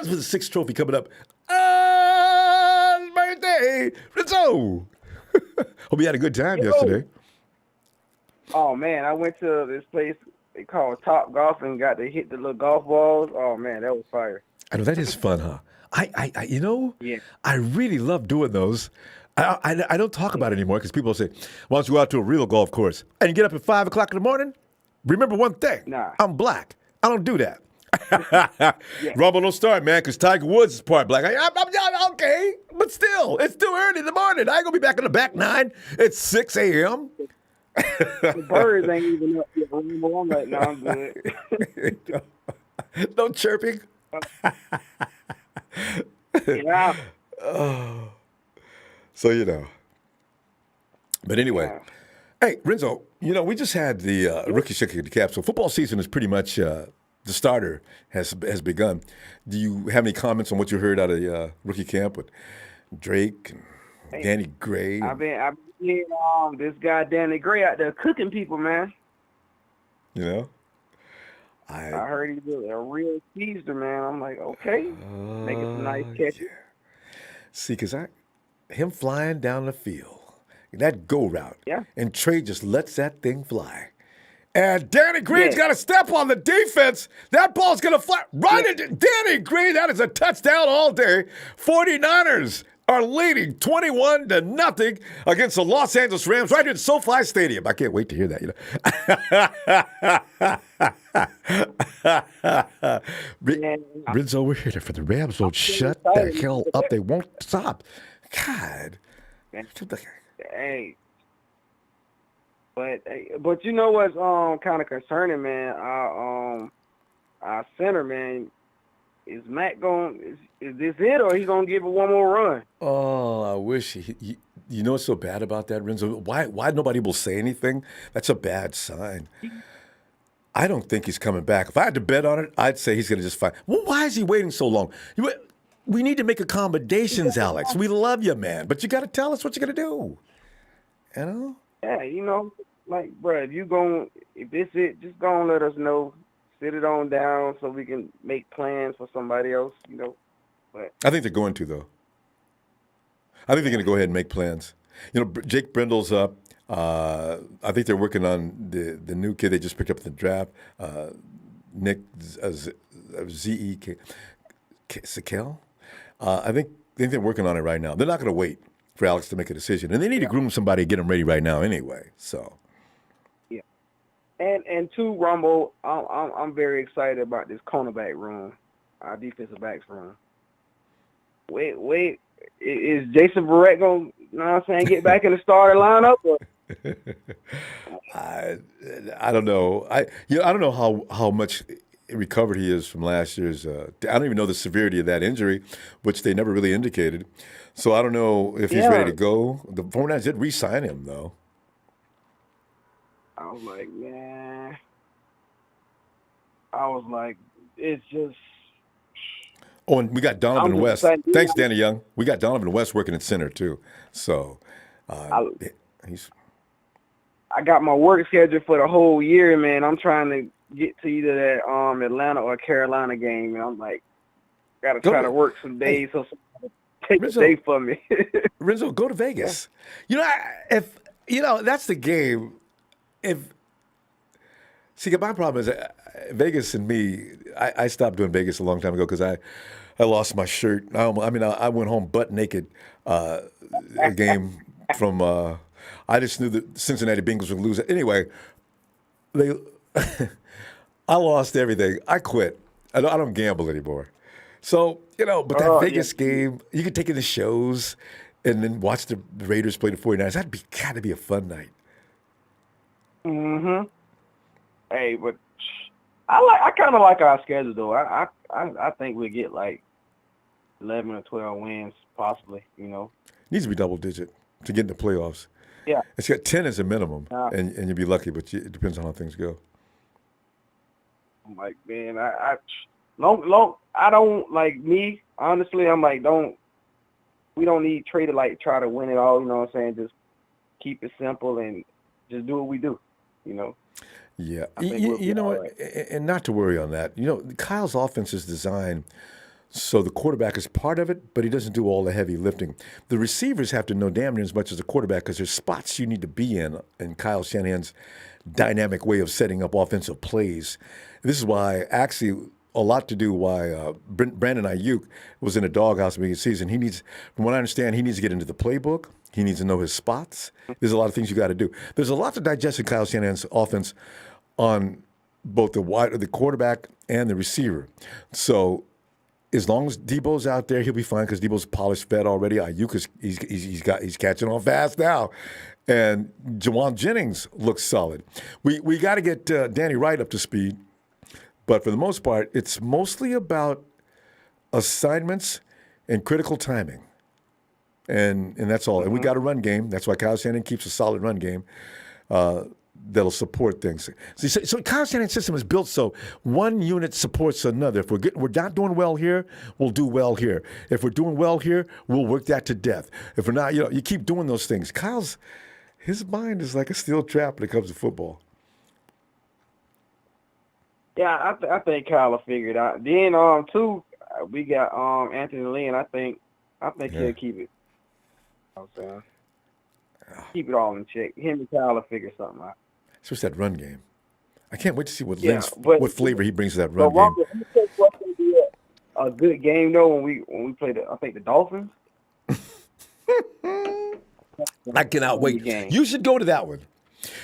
For the 6th trophy coming up on birthday, Rizzo. Hope you had a good time yesterday. Oh, man, I went to this place they call Top Golf and got to hit the little golf balls. Oh, man, that was fire. I know that is fun, huh? Yeah. I really love doing those. I don't talk about it anymore because people say, why don't you go out to a real golf course and you get up at 5 o'clock in the morning? Remember one thing. Nah. I'm black. I don't do that. Ronbo, don't start, man, because Tiger Woods is part black. I'm okay, but still, it's too early in the morning. I ain't going to be back in the back 9 at 6 a.m. The birds ain't even up yet. I'm like, no, I'm good. No chirping. Yeah. Oh. So, But anyway, hey, Renzo, we just had the rookie shaking the cap. So football season is pretty much the starter has begun. Do you have any comments on what you heard out of rookie camp with Drake and Danny Gray? I've been hearing this guy Danny Gray out there cooking people, man. I heard he's a real teaser, man. I'm like, okay, making some nice catches. Yeah. See, because him flying down the field, that go route, and Trey just lets that thing fly. And Danny Green's got to step on the defense. That ball's going to fly right into Danny Green. That is a touchdown all day. 49ers are leading 21-0 against the Los Angeles Rams right here in SoFi Stadium. I can't wait to hear that. Rizzo, we're here for the Rams. Won't shut the hell up. They won't stop. God. Hey. But you know what's kind of concerning, man? Our center, man, is Matt is this it, or he gonna give it one more run? Oh, I wish you know what's so bad about that, Renzo? Why nobody will say anything? That's a bad sign. I don't think he's coming back. If I had to bet on it, I'd say he's gonna just fight. Well, why is he waiting so long? We need to make accommodations, Alex. We love you, man, but you got to tell us what you're gonna do. Yeah, like, bro, if this it, just go and let us know. Sit it on down so we can make plans for somebody else, But I think they're going to, though. I think they're going to go ahead and make plans. Jake Brindle's up. I think they're working on the new kid they just picked up in the draft, Nick Zeke Sakel. I think they're working on it right now. They're not going to wait for Alex to make a decision, and they need to groom somebody to get him ready right now anyway. So. Yeah. And two, Ronbo, I'm very excited about this cornerback room, our defensive backs room. Wait, is Jason Verrett gonna, you know what I'm saying, get back in the starter lineup? Or? I don't know. I don't know how much recovered he is from last year's. I don't even know the severity of that injury, which they never really indicated. So I don't know if he's ready to go. The 49ers did re-sign him though. I was like, man. I was like, it's just. Oh, and we got Donovan West. Thanks, Danny Young. We got Donovan West working at center too. So he's. I got my work schedule for the whole year, man. I'm trying to get to either that Atlanta or Carolina game, and I'm like, gotta try to work some days so somebody take a day for me. Renzo, go to Vegas. If that's the game. My problem is Vegas and me. I stopped doing Vegas a long time ago because I lost my shirt. I went home butt naked. A game from. I just knew the Cincinnati Bengals would lose. Anyway, I lost everything. I quit. I don't gamble anymore. So but that Vegas game, you could take it to shows and then watch the Raiders play the 49ers. That'd gotta be a fun night. Mm-hmm. Hey, but I kind of like our schedule though. I think we get like 11 or 12 wins possibly. Needs to be double digit to get in the playoffs. Yeah, it's got 10 as a minimum, and you'd be lucky, but it depends on how things go. I'm like, man, I don't like me. Honestly, I'm like, we don't need Trey to like try to win it all. You know what I'm saying? Just keep it simple and just do what we do. Yeah, and not to worry on that. Kyle's offense is designed so the quarterback is part of it, but he doesn't do all the heavy lifting. The receivers have to know damn near as much as the quarterback because there's spots you need to be in Kyle Shanahan's dynamic way of setting up offensive plays. This is why, actually, a lot to do why Brandon Ayuk was in a doghouse beginning of the season. From what I understand, he needs to get into the playbook. He needs to know his spots. There's a lot of things you got to do. There's a lot to digest in Kyle Shanahan's offense on both the quarterback and the receiver. So as long as Debo's out there, he'll be fine because Debo's polished fed already. Ayuk he's catching on fast now, and Jawan Jennings looks solid. We got to get Danny Wright up to speed, but for the most part, it's mostly about assignments and critical timing, and that's all. And we got a run game. That's why Kyle Shanahan keeps a solid run game. That'll support things. So Kyle Shanahan's system is built so one unit supports another. If we're not doing well here, we'll do well here. If we're doing well here, we'll work that to death. If we're not, you keep doing those things. His mind is like a steel trap when it comes to football. Yeah, I think Kyle will figure it out. Then too, we got Anthony Lynn. I think he'll keep it. I'm saying, keep it all in check. Him and Kyle will figure something out. It's just that run game. I can't wait to see what flavor he brings to that run game. game. What's going to be a good game though when we play the Dolphins? I cannot wait. You should go to that one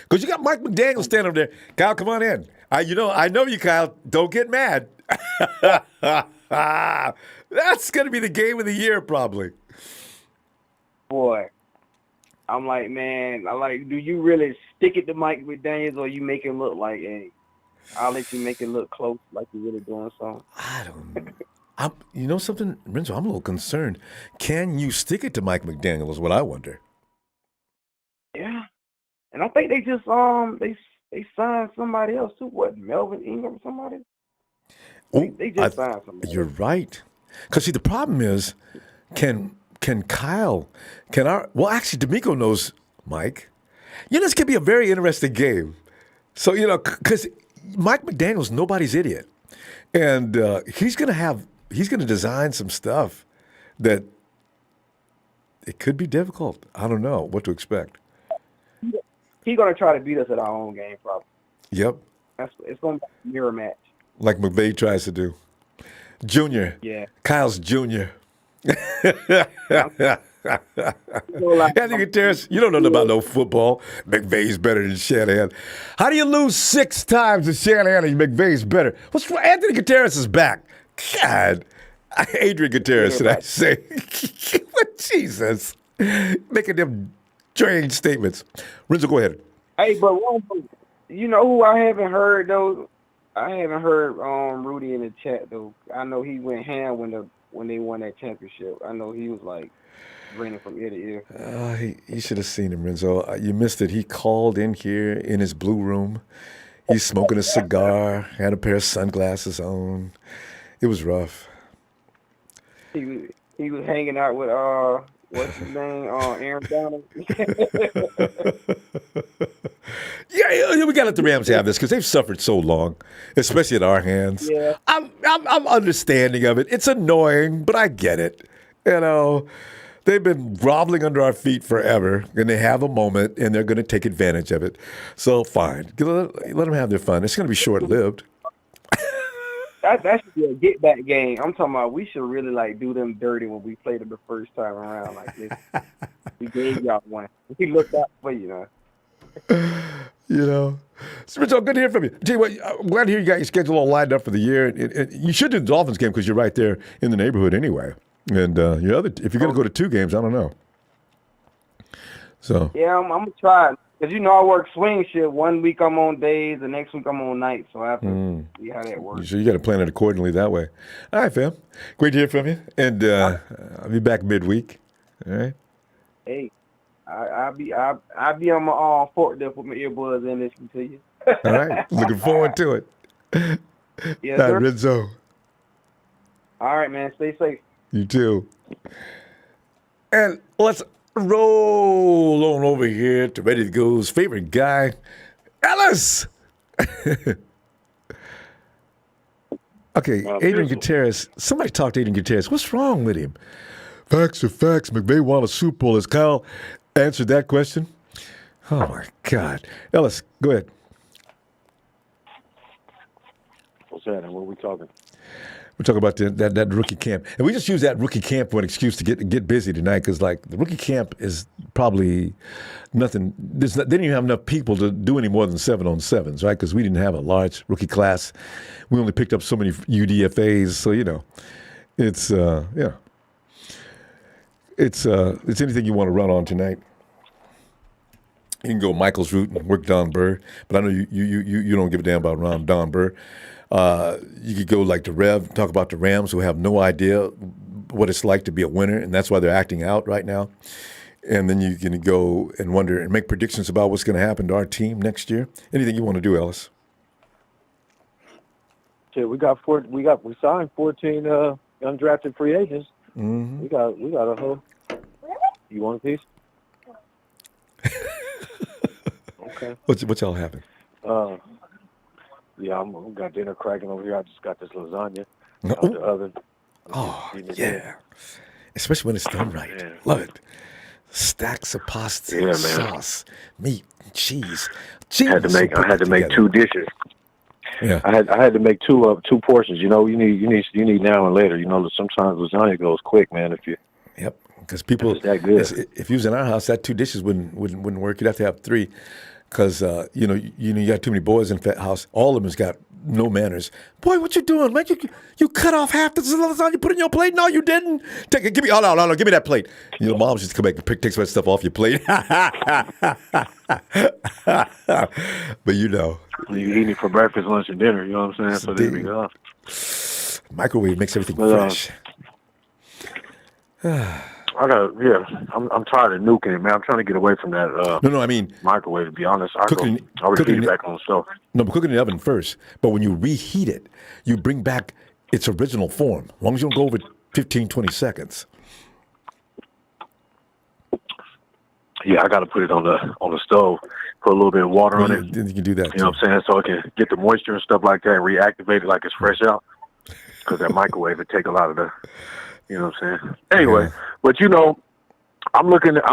because you got Mike McDaniel standing over there. Kyle, come on in. I know you, Kyle. Don't get mad. That's going to be the game of the year, probably. Boy. I'm like, man, do you really stick it to Mike McDaniels or you make it look like, hey, I'll let you make it look close like you're really doing something? I don't know. You know something, Renzo, I'm a little concerned. Can you stick it to Mike McDaniel is what I wonder. Yeah. And I think they just they signed somebody else too. What, Melvin Ingram or somebody? They just signed somebody. You're right. Because see, the problem is, can Kyle, actually, D'Amico knows Mike. This could be a very interesting game. So, because Mike McDaniel's nobody's idiot. And he's going to design some stuff that it could be difficult. I don't know what to expect. He's going to try to beat us at our own game, probably. Yep. It's going to be a mirror match. Like McVay tries to do. Junior. Yeah. Kyle's Junior. Anthony Gutierrez, you don't know about no football. McVay's better than Shanahan. How do you lose 6 times to Shanahan and McVay's better? What's wrong? Anthony Gutierrez is back. God. Adrian Gutierrez, should I say. Jesus. Making them strange statements. Renzo, go ahead. Hey, but you know who I haven't heard, though? I haven't heard Rudy in the chat, though. I know he went ham when they won that championship. I know he was like grinning from ear to ear. You should have seen him, Renzo. You missed it. He called in here in his blue room. He's smoking a cigar, had a pair of sunglasses on. It was rough. He was hanging out with what's his name? Aaron Donald. Yeah, we got to let the Rams have this because they've suffered so long, especially at our hands. Yeah. I'm understanding of it. It's annoying, but I get it. You know, they've been groveling under our feet forever, and they have a moment, and they're going to take advantage of it. So fine, let them have their fun. It's going to be short-lived. That should be a get back game. I'm talking about we should really like do them dirty when we played them the first time around like this. We gave y'all one. We looked out for you, You know, so Rich, good to hear from you. Tell you what, I'm glad to hear you got your schedule all lined up for the year. And you should do the Dolphins game because you're right there in the neighborhood anyway. And if you're going to go to 2 games, I don't know. So yeah, I'm gonna try because I work swing shift. 1 week I'm on days, the next week I'm on nights. So I have to see how that works. So you got to plan it accordingly that way. All right, fam. Great to hear from you. And I'll be back midweek. All right. Hey, I'll be on my forklift with my earbuds and listening to you. All right. Looking forward to it. Yes, All sir. right, Renzo. All right, man. Stay safe. You too. And let's roll on over here to Ready to Go's favorite guy, Ellis. Okay, Adrian Gutierrez. Somebody talk to Adrian Gutierrez. What's wrong with him? Facts are facts. McVay won a Super Bowl. Has Kyle answered that question? Oh, my God. Ellis, go ahead. What's that? And what are we talking? We're talking about that rookie camp. And we just use that rookie camp for an excuse to get busy tonight because, like, the rookie camp is probably nothing. They didn't even have enough people to do any more than 7-on-7s, right? Because we didn't have a large rookie class. We only picked up so many UDFAs. So, it's, yeah. It's anything you want to run on tonight. You can go Michael's route and work Don Burr, but I know you don't give a damn about Don Burr. You could go like the Rev, talk about the Rams who have no idea what it's like to be a winner, and that's why they're acting out right now. And then you can go and wonder and make predictions about what's going to happen to our team next year. Anything you want to do, Ellis? Shit, we signed 14 undrafted free agents. Mm-hmm. We got a whole. You want a piece? Okay. What's all happened? Yeah, I'm got dinner cracking over here. I just got this lasagna out Oh. the oven. Oh, yeah. Especially when it's done right. Yeah. Love it. Stacks of pasta, Yeah, man. sauce, meat, cheese. I had to make 2 dishes. Yeah. I had to make two portions. You need now and later. Sometimes lasagna goes quick, man. Yep. Because people, it's that good. if you was in our house, that 2 dishes wouldn't work. You'd have to have 3. Because you got too many boys in the house. All of them has got no manners. Boy, what you doing, man? You cut off half the lasagna, you put it in your plate. No, you didn't. Take it. Give me. Oh no, give me that plate. Moms just come back and take some of that stuff off your plate. But You eat it for breakfast, lunch, and dinner. You know what I'm saying? So there we go. Microwave makes everything fresh. I'm tired of nuking it, man. I'm trying to get away from that. No, I mean microwave. To be honest, I cooking reheat it back on stove. No, but cooking in the oven first. But when you reheat it, you bring back its original form. As long as you don't go over 15, 20 seconds. Yeah, I got to put it on the stove. Put a little bit of water on it. Then you can do that. You know what I'm saying? So it can get the moisture and stuff like that, and reactivate it like it's fresh out. Because that microwave would take a lot of the. You know what I'm saying? Anyway, but I'm looking to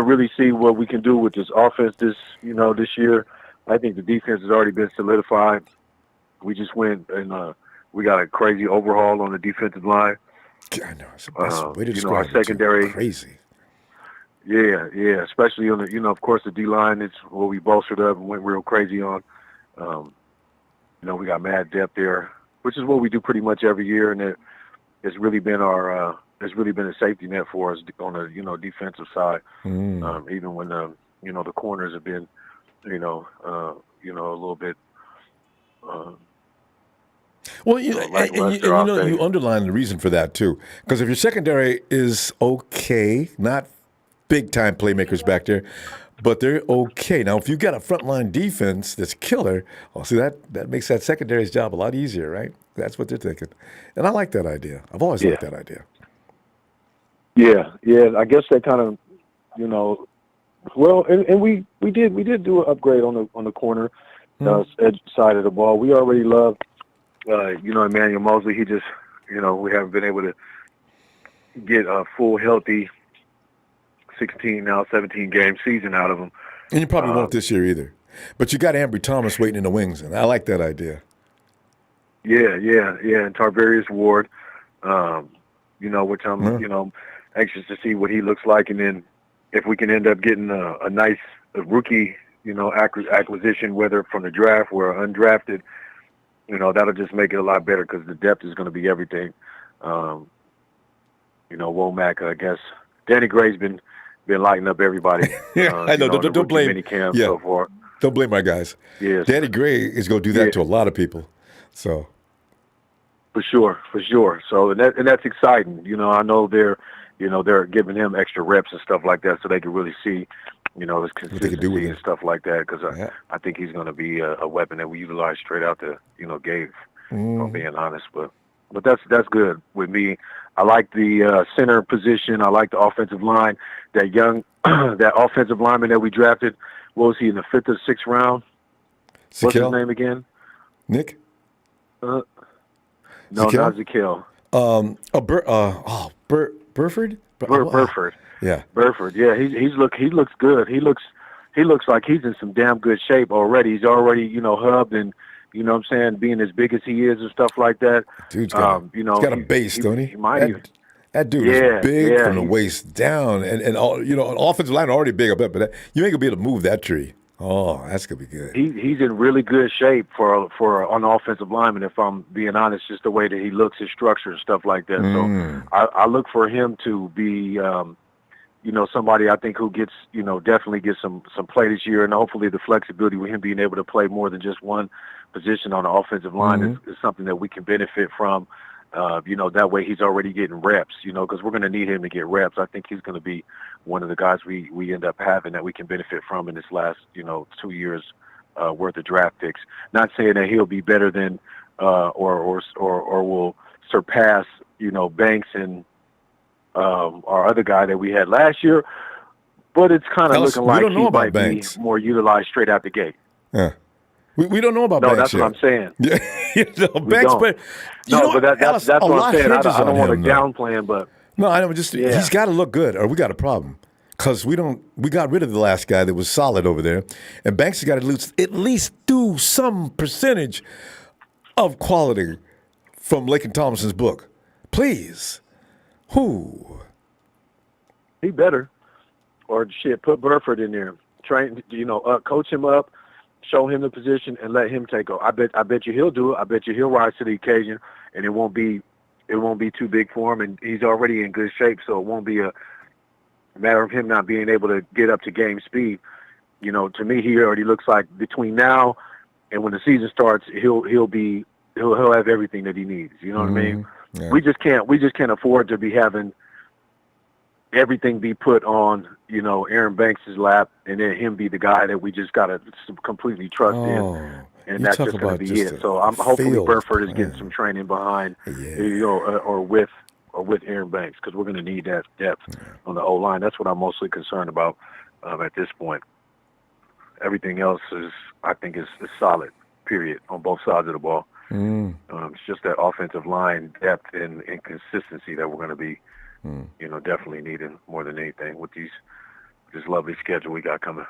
really see what we can do with this offense this year. I think the defense has already been solidified. We just went and a crazy overhaul on the defensive line. I know. It's the best way to you know, our describe it, secondary. Crazy. Yeah, especially on the, you know, of course, the D-line is what we bolstered up and went real crazy on. You know, we got mad depth there, which is what we do pretty much every year, and it's really been it's really been a safety net for us on the, you know, defensive side. Even when you know, the corners have been, you know, a little bit. Well, you underline the reason for that too, because if your secondary is okay, not big time playmakers back there, but they're okay. Now, if you've got a frontline defense that's killer, see that makes that secondary's job a lot easier, right? That's what they're thinking, and I like that idea. I've always liked that idea. Yeah. I guess they kind of, you know, well, and we did do an upgrade on the corner edge side of the ball. We already love, you know, Emmanuel Mosley. He just, you know, we haven't been able to get a full healthy 17 game season out of him. And you probably won't this year either. But you got Ambry Thomas waiting in the wings, and I like that idea. Yeah, and Tarvarius Ward, you know, which I'm, you know, anxious to see what he looks like, and then if we can end up getting a nice rookie, you know, acquisition, whether from the draft or undrafted, you know, that'll just make it a lot better because the depth is going to be everything. You know, Womack, I guess, Danny Gray's been lighting up everybody. I know. Don't blame Minicamp so far. Don't blame my guys. Yes. Danny Gray is going to do that to a lot of people. So. For sure. So and that's exciting. You know, I know they're giving him extra reps and stuff like that, so they can really see, you know, his consistency and stuff like that. Because I think he's going to be a weapon that we utilize straight out the, you know, gate. If I'm being honest, but that's good with me. I like the center position. I like the offensive line. That young, that offensive lineman that we drafted. What was he in the 5th or 6th round? What's his name again? Nick. No, not Zakel. Burford. Burford. Yeah. Burford. Yeah, he looks good. He looks like he's in some damn good shape already. He's already, you know, hubbed and, you know what I'm saying, being as big as he is and stuff like that. Dude's got he's got a base, don't he? That dude is big from the waist down, and all, you know, an offensive line already big, I bet, but you ain't gonna be able to move that tree. Oh, that's gonna be good. He's in really good shape for an offensive lineman. If I'm being honest, just the way that he looks, his structure and stuff like that. So I look for him to be, you know, somebody I think who gets, you know, definitely gets some play this year, and hopefully the flexibility with him being able to play more than just one position on the offensive line is something that we can benefit from. You know, that way he's already getting reps, you know, because we're going to need him to get reps. I think he's going to be one of the guys we end up having that we can benefit from in this last, you know, 2 years worth of draft picks. Not saying that he'll be better than or will surpass, you know, Banks and our other guy that we had last year, but it's kind of looking like he might be more utilized straight out the gate. Yeah. We don't know about Banks. No, that's what I'm saying. Yeah, you know, Banks, but that's what I'm saying. I don't want to downplay him, but no, I know. He's got to look good, or we got a problem because we got rid of the last guy that was solid over there, and Banks has got to at least do some percentage of quality from Lakin Thompson's book, please. He better, or shit, put Burford in there, train, you know, coach him up. Show him the position and let him take over. I bet you he'll do it. I bet you he'll rise to the occasion, and it won't be too big for him. And he's already in good shape, so it won't be a matter of him not being able to get up to game speed. You know, to me, he already looks like between now and when the season starts, he'll have everything that he needs. You know what I mean? Yeah. We just can't afford to be having everything be put on, you know, Aaron Banks' lap, and then him be the guy that we just got to completely trust in, and that's just going to be it. So I'm hopefully Burford is getting some training behind, you know, or with Aaron Banks, because we're going to need that depth on the O-line. That's what I'm mostly concerned about at this point. Everything else I think is solid, period, on both sides of the ball. It's just that offensive line depth and consistency that we're going to be, you know, definitely needing more than anything with this lovely schedule we got coming.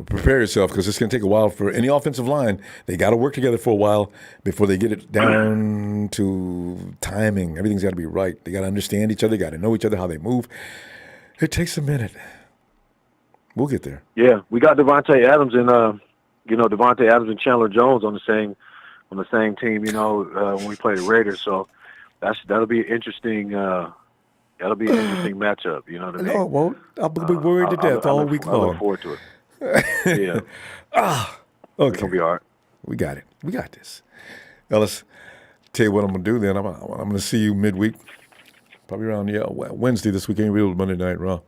Prepare yourself because it's going to take a while for any offensive line. They got to work together for a while before they get it down to timing. Everything's got to be right. They got to understand each other, got to know each other, how they move. It takes a minute. We'll get there. Yeah, we got Devontae Adams and Devontae Adams and Chandler Jones on the same team. When we play the Raiders, so that'll be an interesting. That'll be an interesting matchup. You know what I mean? No, it won't. I'll be worried to death all week long. I look forward to it. Yeah. Okay. It's gonna be all right. We got it. We got this. Ellis, tell you what I'm gonna do. Then I'm gonna see you midweek, probably around Wednesday this weekend. We'll Monday Night Raw.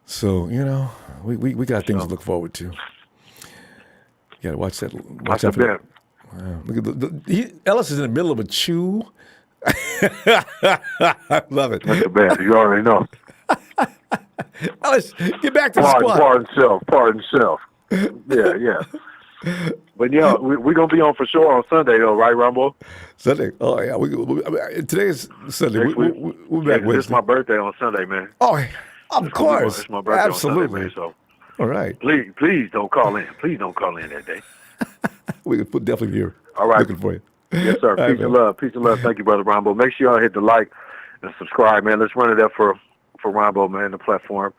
So we got things to look forward to. You got to watch that. Watch out for that. Wow. Look at Ellis is in the middle of a chew. I love it. That's bad. You already know. Ellis, get back to the squad. Pardon self. Yeah. But we're gonna be on for sure on Sunday though, right, Ronbo? Sunday. Oh yeah. Today is Sunday. We'll be back Wednesday. It's my birthday on Sunday, man. Oh, of course. It's my birthday Absolutely. on Sunday, man, so all right. Please don't call in. Please don't call in that day. We can definitely be here. All right. Looking for you. Yes, sir. Peace and love. Peace and love. Thank you, Brother Ronbo. Make sure y'all hit the like and subscribe, man. Let's run it up for Ronbo, man, the platform.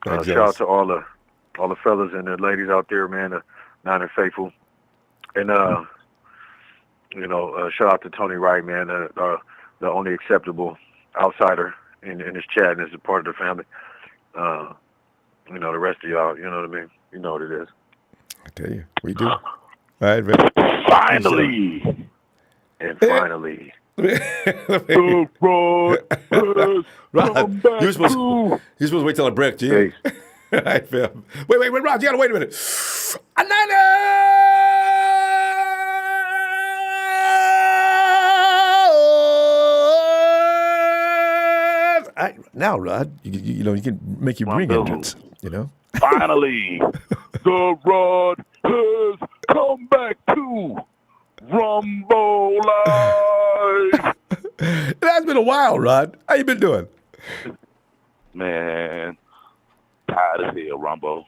Shout out to all the fellas and the ladies out there, man, the Niner faithful. And shout out to Tony Wright, man, the only acceptable outsider in this chat and is a part of the family. The rest of y'all, you know what I mean? You know what it is. I tell you, we do. All right, man. Finally. And finally. The road Rod, you're supposed to wait till I break, Jim. All right, fam. Wait, Rod, you gotta wait a minute. Now, Rod, you can make your ring entrance. Finally, the rod has come back to Ronbo Live. It has been a while, Rod. How you been doing? Man, tired as hell, Ronbo.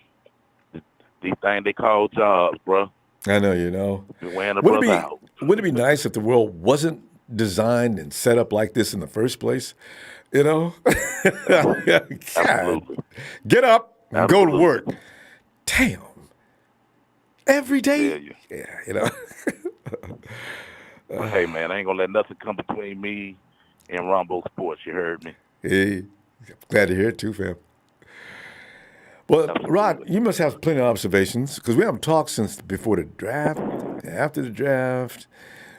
These things they call jobs, bro. I know, Been wearing a brother out. Wouldn't it be nice if the world wasn't designed and set up like this in the first place? Absolutely. Get up and go to work. Damn. Every day? Yeah. Well, hey, man, I ain't going to let nothing come between me and Ronbo Sports. You heard me? Hey, glad to hear it too, fam. Well, absolutely. Rod, you must have plenty of observations because we haven't talked since before the draft, after the draft,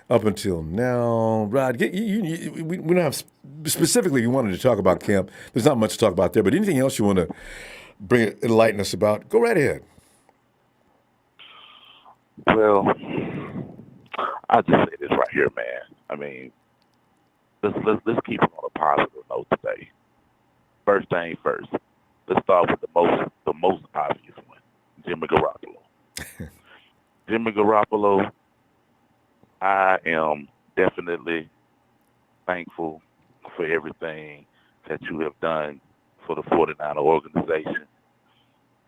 up until now. Rod, we don't have specifically you wanted to talk about camp. There's not much to talk about there, but anything else you want to enlighten us about, go right ahead. Well, I'll just say this right here, man. I mean, let's keep it on a positive note today. First thing first. Let's start with the most obvious one, Jimmy Garoppolo. Jimmy Garoppolo, I am definitely thankful for everything that you have done for the 49er organization.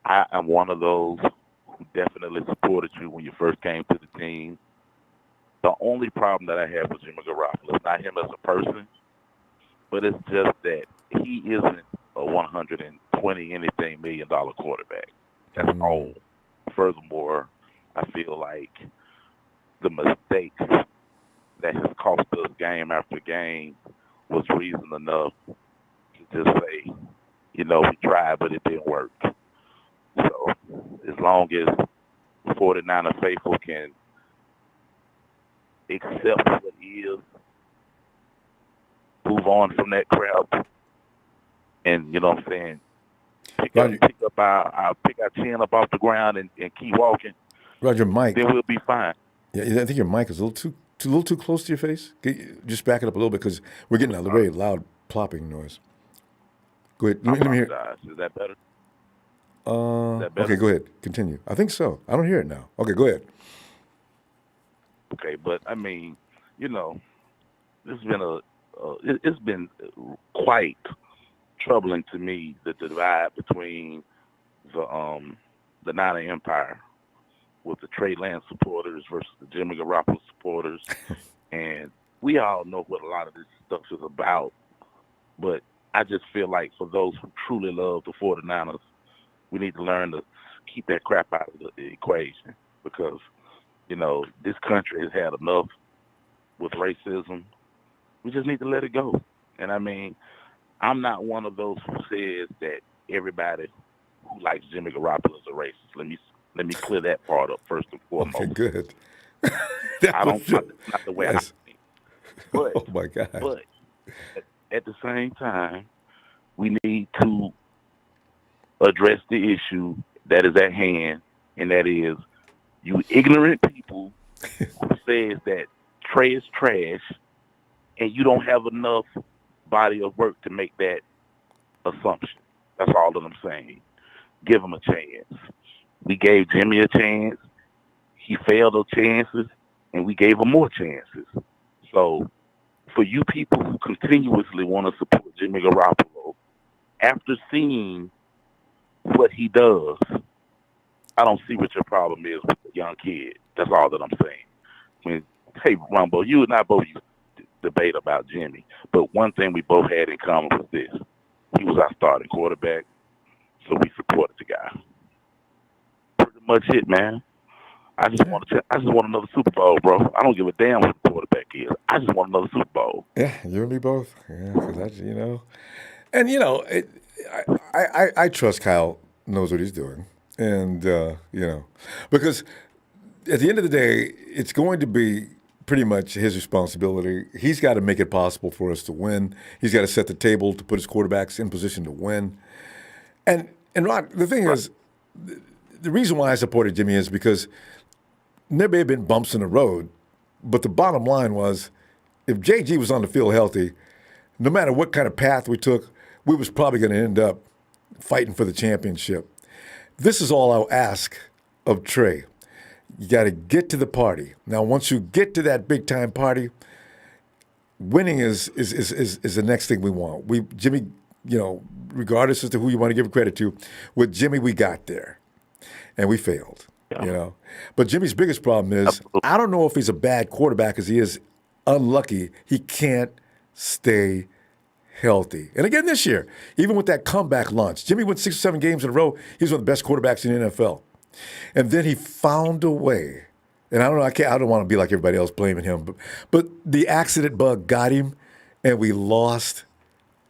I am one of those who definitely supported you when you first came to the team. The only problem that I have with Jimmy Garoppolo is not him as a person, but it's just that he isn't a $120 million quarterback. That's all. Furthermore, I feel like the mistakes that has cost us game after game was reason enough to just say, we tried, but it didn't work. So as long as 49er faithful can accept what he is, move on from that crap, and pick our chin up off the ground and keep walking. Roger, Mike. Then we'll be fine. Yeah, I think your mic is a little too close to your face. Just back it up a little bit because we're getting a very loud plopping noise. Go ahead. Let me hear. Is that better? Okay, go ahead. Continue. I think so. I don't hear it now. Okay, go ahead. Okay, but I mean, it's been quite troubling to me, the divide between the the Niner Empire with the Trey Lance supporters versus the Jimmy Garoppolo supporters. And we all know what a lot of this stuff is about. But I just feel like for those who truly love the 49ers, we need to learn to keep that crap out of the equation because, this country has had enough with racism. We just need to let it go. And I mean, I'm not one of those who says that everybody who likes Jimmy Garoppolo is a racist. Let me clear that part up first and foremost. Okay, good. Not the way I think. But, oh my God. But at the same time, we need to address the issue that is at hand, and that is you ignorant people who says that Trey is trash, and you don't have enough body of work to make that assumption. That's all that I'm saying. Give him a chance. We gave Jimmy a chance. He failed those chances, and we gave him more chances. So for you people who continuously want to support Jimmy Garoppolo, after seeing what he does, I don't see what your problem is with the young kid. That's all that I'm saying. Hey, Ronbo, you and I both used to debate about Jimmy, but one thing we both had in common was this. He was our starting quarterback, so we supported the guy. Pretty much it, man. I just want another Super Bowl, bro. I don't give a damn what the quarterback is. I just want another Super Bowl. Yeah, you and me both. Yeah, because and I trust Kyle knows what he's doing, and because at the end of the day, it's going to be pretty much his responsibility. He's got to make it possible for us to win. He's got to set the table to put his quarterbacks in position to win. And Rod, the thing is, the reason why I supported Jimmy is because there may have been bumps in the road, but the bottom line was if JG was on the field healthy, no matter what kind of path we took, we was probably going to end up fighting for the championship. This is all I'll ask of Trey. You got to get to the party. Now, once you get to that big-time party, winning is the next thing we want. Jimmy, regardless as to who you want to give credit to, with Jimmy, we got there. And we failed, But Jimmy's biggest problem is I don't know if he's a bad quarterback as he is unlucky. He can't stay healthy. And again this year, even with that comeback launch, Jimmy went 6 or 7 games in a row. He's one of the best quarterbacks in the NFL. And then he found a way. And I don't know, I don't want to be like everybody else blaming him, but the accident bug got him, and we lost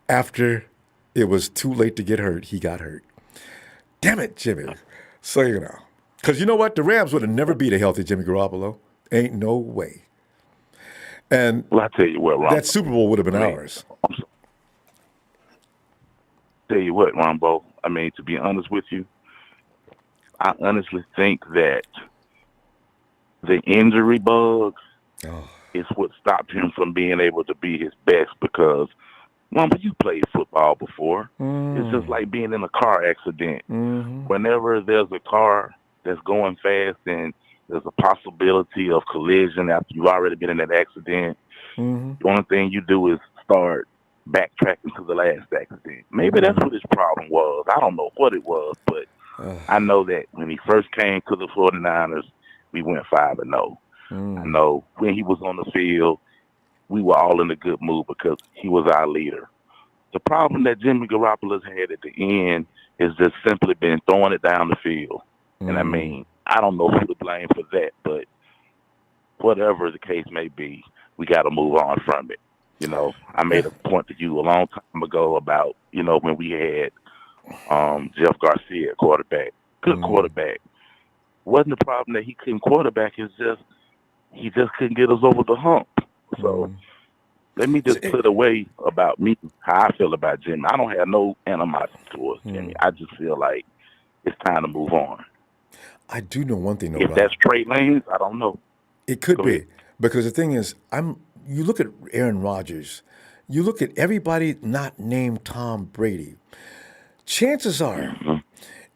after it was too late to get hurt. He got hurt. Damn it, Jimmy. So, because you know what? The Rams would have never beat a healthy Jimmy Garoppolo. Ain't no way. And I tell you what, Ron, that Super Bowl would have been ours. Tell you what, Ronbo, to be honest with you, I honestly think that the injury bug is what stopped him from being able to be his best because, Ronbo, you played football before. It's just like being in a car accident. Whenever there's a car that's going fast and there's a possibility of collision after you've already been in that accident, the only thing you do is start backtracking to the last accident. Maybe that's what his problem was. I don't know what it was, but I know that when he first came to the 49ers, we went 5-0. I know when he was on the field, we were all in a good mood because he was our leader. The problem that Jimmy Garoppolo's had at the end is just simply been throwing it down the field. And I don't know who to blame for that, but whatever the case may be, we got to move on from it. I made a point to you a long time ago about, when we had Jeff Garcia at quarterback. Good quarterback. Wasn't the problem that he couldn't quarterback, it's just he just couldn't get us over the hump. So let me just put away about me, how I feel about Jimmy. I don't have no animosity towards Jimmy. I just feel like it's time to move on. I do know one thing, though. If that's Trey Lance, I don't know. It could be. Because the thing is, you look at Aaron Rodgers, you look at everybody not named Tom Brady. Chances are,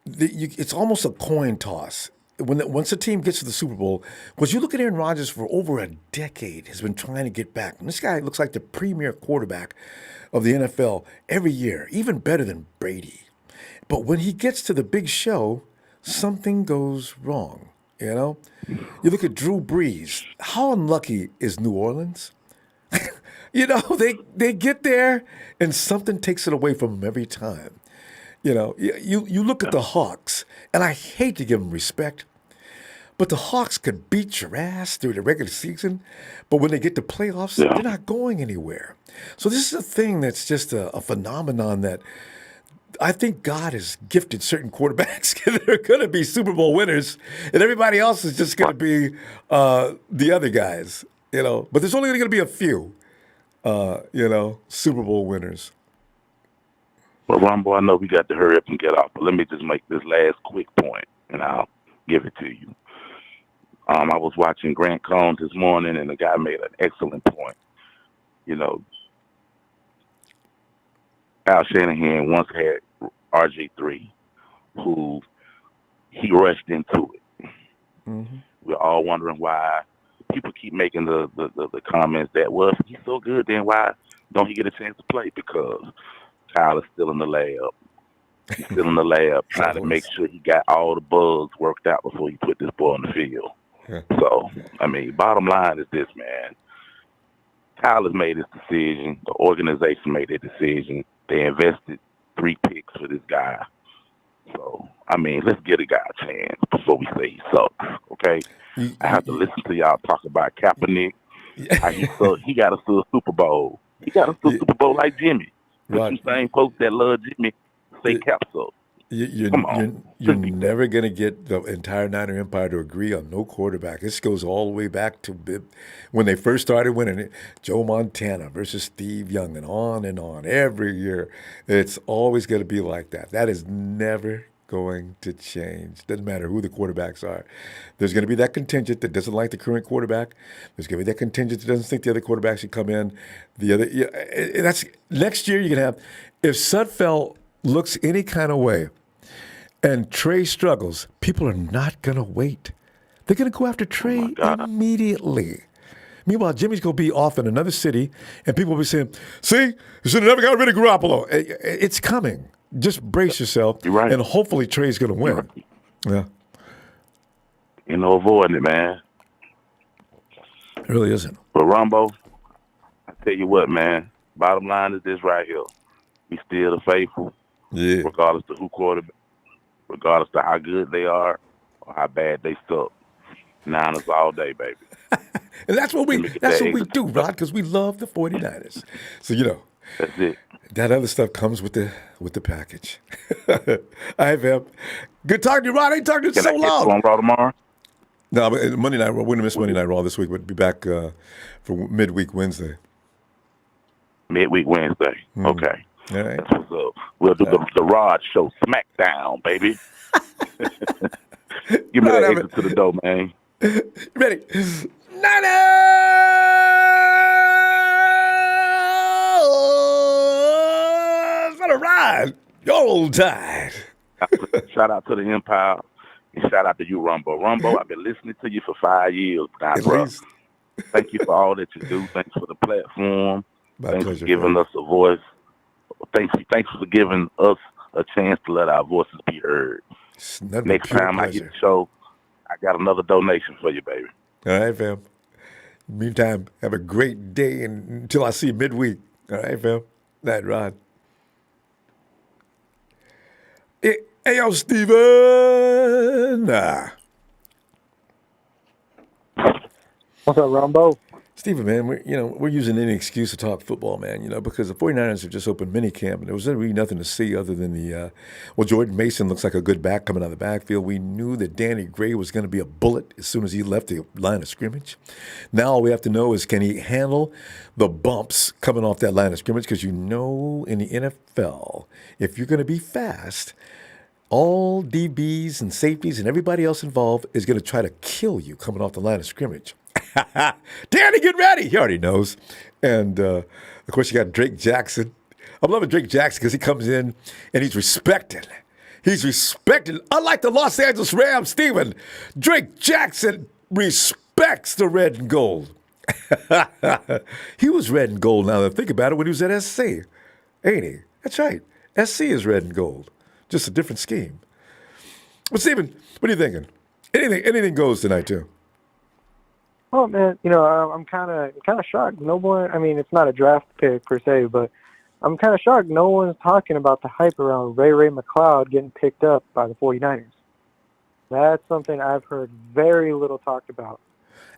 it's almost a coin toss. Once a team gets to the Super Bowl, because you look at Aaron Rodgers for over a decade has been trying to get back. And this guy looks like the premier quarterback of the NFL every year, even better than Brady. But when he gets to the big show, something goes wrong. You know, you look at Drew Brees. How unlucky is New Orleans? You know, they get there and something takes it away from them every time. You know, you look at the Hawks, and I hate to give them respect, but the Hawks could beat your ass through the regular season, but when they get to playoffs, they're not going anywhere. So this is a thing that's just a phenomenon that I think God has gifted certain quarterbacks that are going to be Super Bowl winners, and everybody else is just going to be the other guys, you know. But there's only going to be a few, you know, Super Bowl winners. Well, Ronbo, I know we got to hurry up and get off, but let me just make this last quick point, and I'll give it to you. I was watching Grant Combs this morning, and the guy made an excellent point. You know, Al Shanahan once had RG3, who he rushed into it. Mm-hmm. We're all wondering why people keep making the comments that, well, if he's so good, then why don't he get a chance to play? Because Kyle is still in the lab. He's still in the lab trying to make sure he got all the bugs worked out before he put this boy on the field. Yeah. So, I mean, bottom line is this, man. Kyle has made his decision. The organization made their decision. They invested 3 picks for this guy. So, I mean, let's give a guy a chance before we say he sucks, okay? I have to listen to y'all talk about Kaepernick. How he sucked. He got us to a Super Bowl. He got us to a Super Bowl like Jimmy. Right. You same folks that love Jimmy say Cap sucked. You're never going to get the entire Niner Empire to agree on no quarterback. This goes all the way back to when they first started winning it. Joe Montana versus Steve Young, and on every year. It's always going to be like that. That is never going to change. Doesn't matter who the quarterbacks are. There's going to be that contingent that doesn't like the current quarterback. There's going to be that contingent that doesn't think the other quarterback should come in. That's next year. You can have if Sudfeld looks any kind of way and Trey struggles, people are not going to wait. They're going to go after Trey immediately. Meanwhile, Jimmy's going to be off in another city, and people will be saying, see, you should have never got rid of Garoppolo. It's coming. Just brace yourself, right. And hopefully Trey's going to win. Right. Yeah. You know, avoiding it, man. It really isn't. But, Ronbo, I tell you what, man, bottom line is this right here. We still the faithful. Yeah. Regardless of who quarterback, regardless of how good they are or how bad they suck. Niners all day, baby. And that's what we do, Rod, because we love the 49ers. So, you know. That's it. That other stuff comes with the package. All right, fam. Good talking to you, Rod. I ain't talking to you so long. Can I get on Raw tomorrow? No, but Monday Night Raw. We're going to miss Monday Night Raw this week, but be back for midweek Wednesday. Midweek Wednesday. Okay. All right. That's what's up. We'll do the Rod Show SmackDown, baby. Give me that exit to the door, man. Ready? Niners! What a ride! Your tide. Shout out to the Empire. And shout out to you, Ronbo. Ronbo, I've been listening to you for 5 years, bro. Thank you for all that you do. Thanks for the platform. Thanks for giving us a voice. Thanks for giving us a chance to let our voices be heard. Next time I get the show, I got another donation for you, baby. All right, fam. Meantime, have a great day until I see you midweek. All right, fam. Night, Rod. Hey, yo, Steven. What's up, Ronbo? Steven, man, we're using any excuse to talk football, man, because the 49ers have just opened minicamp, and there was really nothing to see other than Jordan Mason looks like a good back coming out of the backfield. We knew that Danny Gray was going to be a bullet as soon as he left the line of scrimmage. Now all we have to know is, can he handle the bumps coming off that line of scrimmage? Because in the NFL, if you're going to be fast, all DBs and safeties and everybody else involved is going to try to kill you coming off the line of scrimmage. Danny, get ready. He already knows. And, of course, you got Drake Jackson. I'm loving Drake Jackson because he comes in and he's respected. He's respected. Unlike the Los Angeles Rams, Steven, Drake Jackson respects the red and gold. He was red and gold, now that I think about it, when he was at SC. Ain't he? That's right. SC is red and gold. Just a different scheme. But Steven, what are you thinking? Anything goes tonight too. Oh man, I'm kind of shocked. No one. I mean, it's not a draft pick per se, but I'm kind of shocked. No one's talking about the hype around Ray McCloud getting picked up by the 49ers. That's something I've heard very little talked about.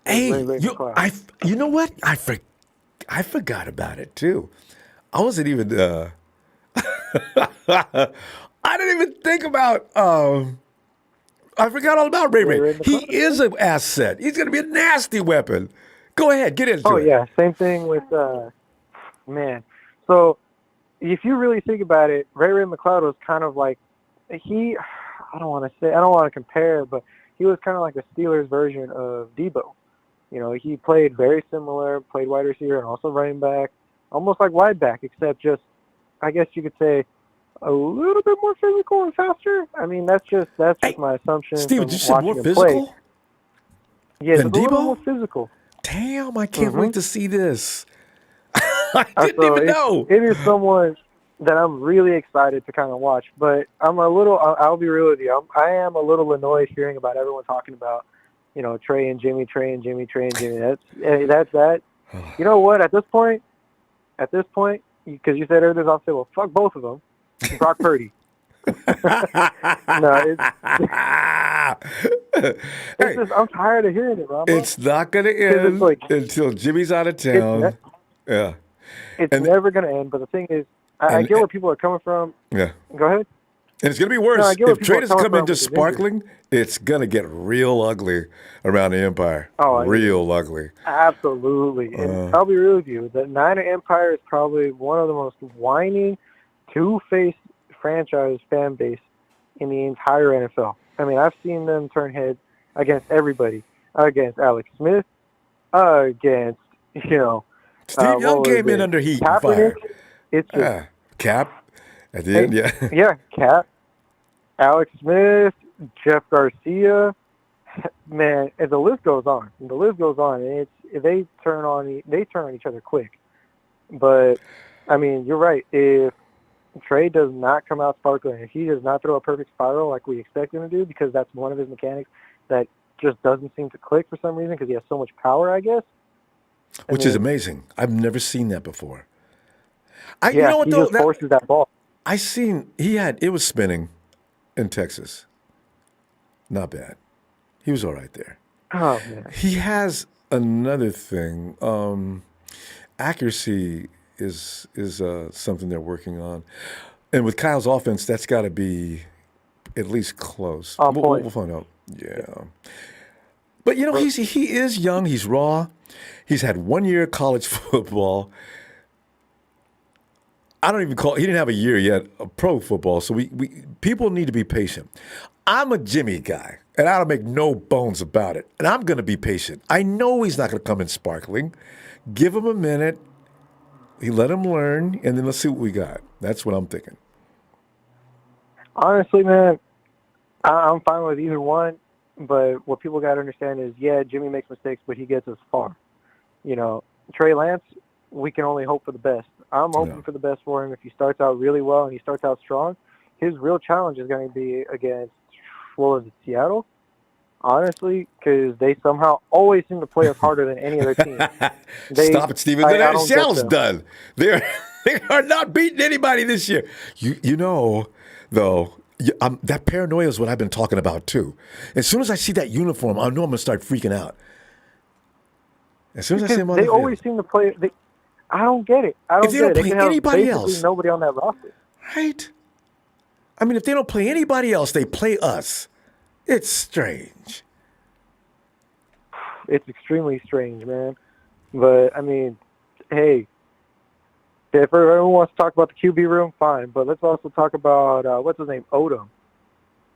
Hey, you know what? I forgot about it too. I wasn't even. I didn't even think about. I forgot all about Ray. He is an asset. He's going to be a nasty weapon. Go ahead, get into it. Oh yeah, same thing with man. So if you really think about it, Ray McCloud was kind of like I don't want to compare, but he was kind of like the Steelers version of Debo. He played very similar, played wide receiver and also running back, almost like wide back, except just, I guess you could say, a little bit more physical and faster. I mean, that's just my assumption. Steven, you said more physical? Yeah, than a Debo? little more physical. Damn, I can't wait to see this. I didn't even know. It is someone that I'm really excited to kind of watch, but I'll be real with you. I am a little annoyed hearing about everyone talking about, Trey and Jimmy. That's that. You know what? At this point, because you said everything's off, well, fuck both of them. Brock Purdy. No, I'm tired of hearing it, Ronbo. It's not going to end until Jimmy's out of town. It's never going to end, but the thing is, I get where people are coming from. Yeah. Go ahead. And it's going to be worse. If Trey doesn't come in just sparkling, it's going to get real ugly around the Empire. Real ugly. Absolutely. And I'll be real with you. The Niner Empire is probably one of the most whining, two-faced franchise fan base in the entire NFL. I mean, I've seen them turn heads against everybody. Against Alex Smith. Against, Steve Young came in under heat and fire. It's just... Cap. At the end, yeah. Yeah, Cap, Alex Smith, Jeff Garcia, man, and the list goes on. And they turn on each other quick. But I mean, you're right. If Trey does not come out sparkling, if he does not throw a perfect spiral like we expect him to do, because that's one of his mechanics that just doesn't seem to click for some reason because he has so much power, I guess. Which is amazing. I've never seen that before. He just forces that ball. It was spinning in Texas. Not bad. He was all right there. Oh, man. He has another thing. Accuracy is something they're working on. And with Kyle's offense, that's got to be at least close. We'll find out. Yeah. But, he is young. He's raw. He's had 1 year of college football. He didn't have a year yet of pro football, so people need to be patient. I'm a Jimmy guy, and I don't make no bones about it, and I'm going to be patient. I know he's not going to come in sparkling. Give him a minute. Let him learn, and then let's see what we got. That's what I'm thinking. Honestly, man, I'm fine with either one, but what people got to understand is, Jimmy makes mistakes, but he gets us far. Trey Lance, we can only hope for the best. I'm hoping for the best for him. If he starts out really well and he starts out strong, his real challenge is going to be against, Seattle? Honestly, because they somehow always seem to play us harder than any other team. Stop it, Steven. Seattle's done. They are not beating anybody this year. Though, that paranoia is what I've been talking about, too. As soon as I see that uniform, I know I'm going to start freaking out. As soon as I see them on the field. They always seem to play... I don't get it. If they don't play anybody else, nobody on that roster, right? I mean, if they don't play anybody else, they play us. It's strange. It's extremely strange, man. But I mean, hey, if everyone wants to talk about the QB room, fine. But let's also talk about what's his name, Odom.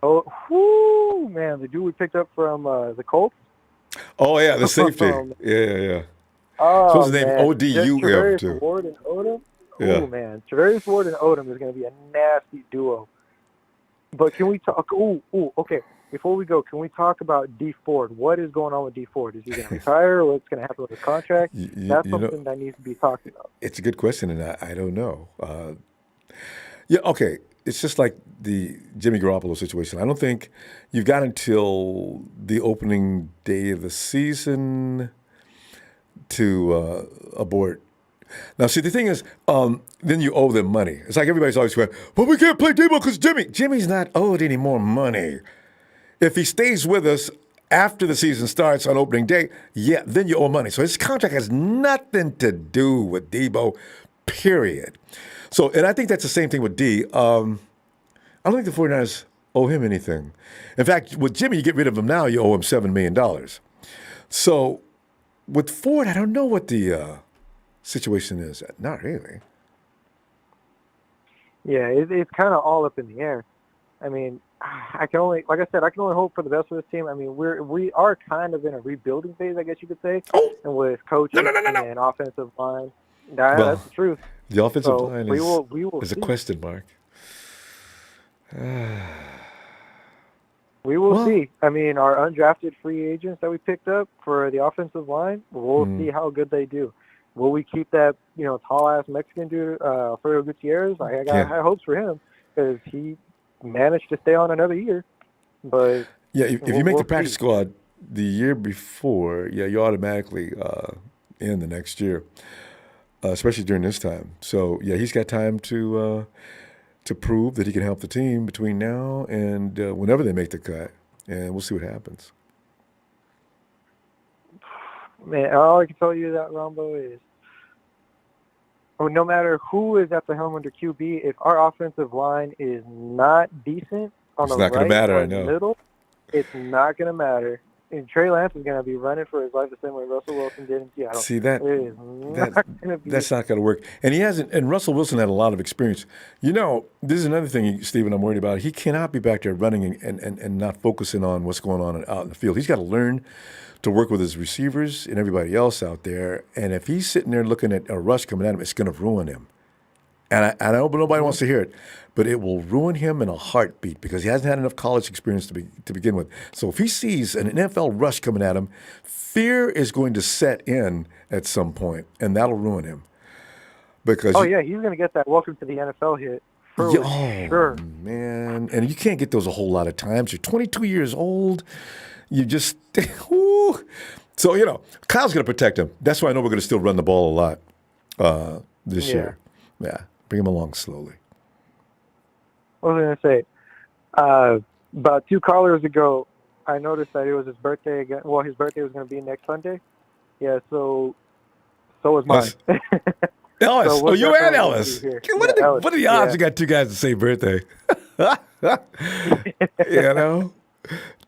Oh, man, the dude we picked up from the Colts. Oh yeah, the safety. Yeah. Oh, so what's his name? ODU. Travarius Ward and Odom. Yeah. Oh, man. Travarius Ward and Odom is going to be a nasty duo. But can we talk? Okay. Before we go, can we talk about D Ford? What is going on with D Ford? Is he going to retire? What's going to happen with his contract? That's something that needs to be talked about. It's a good question, and I don't know. Okay. it's just like the Jimmy Garoppolo situation. I don't think you've got until the opening day of the season to abort. Now, see, the thing is, then you owe them money. It's like everybody's always going, well, we can't play Debo because Jimmy's not owed any more money. If he stays with us after the season starts on opening day, yeah, then you owe money. So his contract has nothing to do with Debo, period. So, and I think that's the same thing with D. I don't think the 49ers owe him anything. In fact, with Jimmy, you get rid of him now, you owe him $7 million. So with Ford, I don't know what the situation is. Not really. Yeah, it's kind of all up in the air. I mean, I can only hope for the best for this team. I mean, we are kind of in a rebuilding phase, I guess you could say, and with coaching and offensive line. That's the truth. The offensive line is a see. question mark. We will see. I mean, our undrafted free agents that we picked up for the offensive line, we'll see how good they do. Will we keep that, tall-ass Mexican dude, Alfredo Gutierrez? I got high hopes for him because he managed to stay on another year. But yeah, if you make the practice squad the year before, yeah, you're automatically in the next year, especially during this time. So, yeah, he's got time to prove that he can help the team between now and whenever they make the cut, and we'll see what happens. Man, all I can tell you that, Ronbo, is no matter who is at the helm under QB, if our offensive line is not decent on the right or middle, it's not going to matter. And Trey Lance is going to be running for his life the same way Russell Wilson did in Seattle. See, that's not going to work. And he hasn't. And Russell Wilson had a lot of experience. This is another thing, Stephen, I'm worried about. He cannot be back there running and not focusing on what's going on out in the field. He's got to learn to work with his receivers and everybody else out there. And if he's sitting there looking at a rush coming at him, it's going to ruin him. And I hope nobody wants to hear it, but it will ruin him in a heartbeat because he hasn't had enough college experience to begin with. So if he sees an NFL rush coming at him, fear is going to set in at some point, and that'll ruin him. Because he's going to get that welcome to the NFL hit. Sure. Man. And you can't get those a whole lot of times. You're 22 years old. You just, whoo. So, Kyle's going to protect him. That's why I know we're going to still run the ball a lot this year. Yeah. Bring him along slowly. What was I going to say? About 2 callers ago, I noticed that it was his birthday again. Well, his birthday was going to be next Sunday. Yeah, so was mine. Ellis. You and Ellis. What are the odds you got 2 guys the same birthday?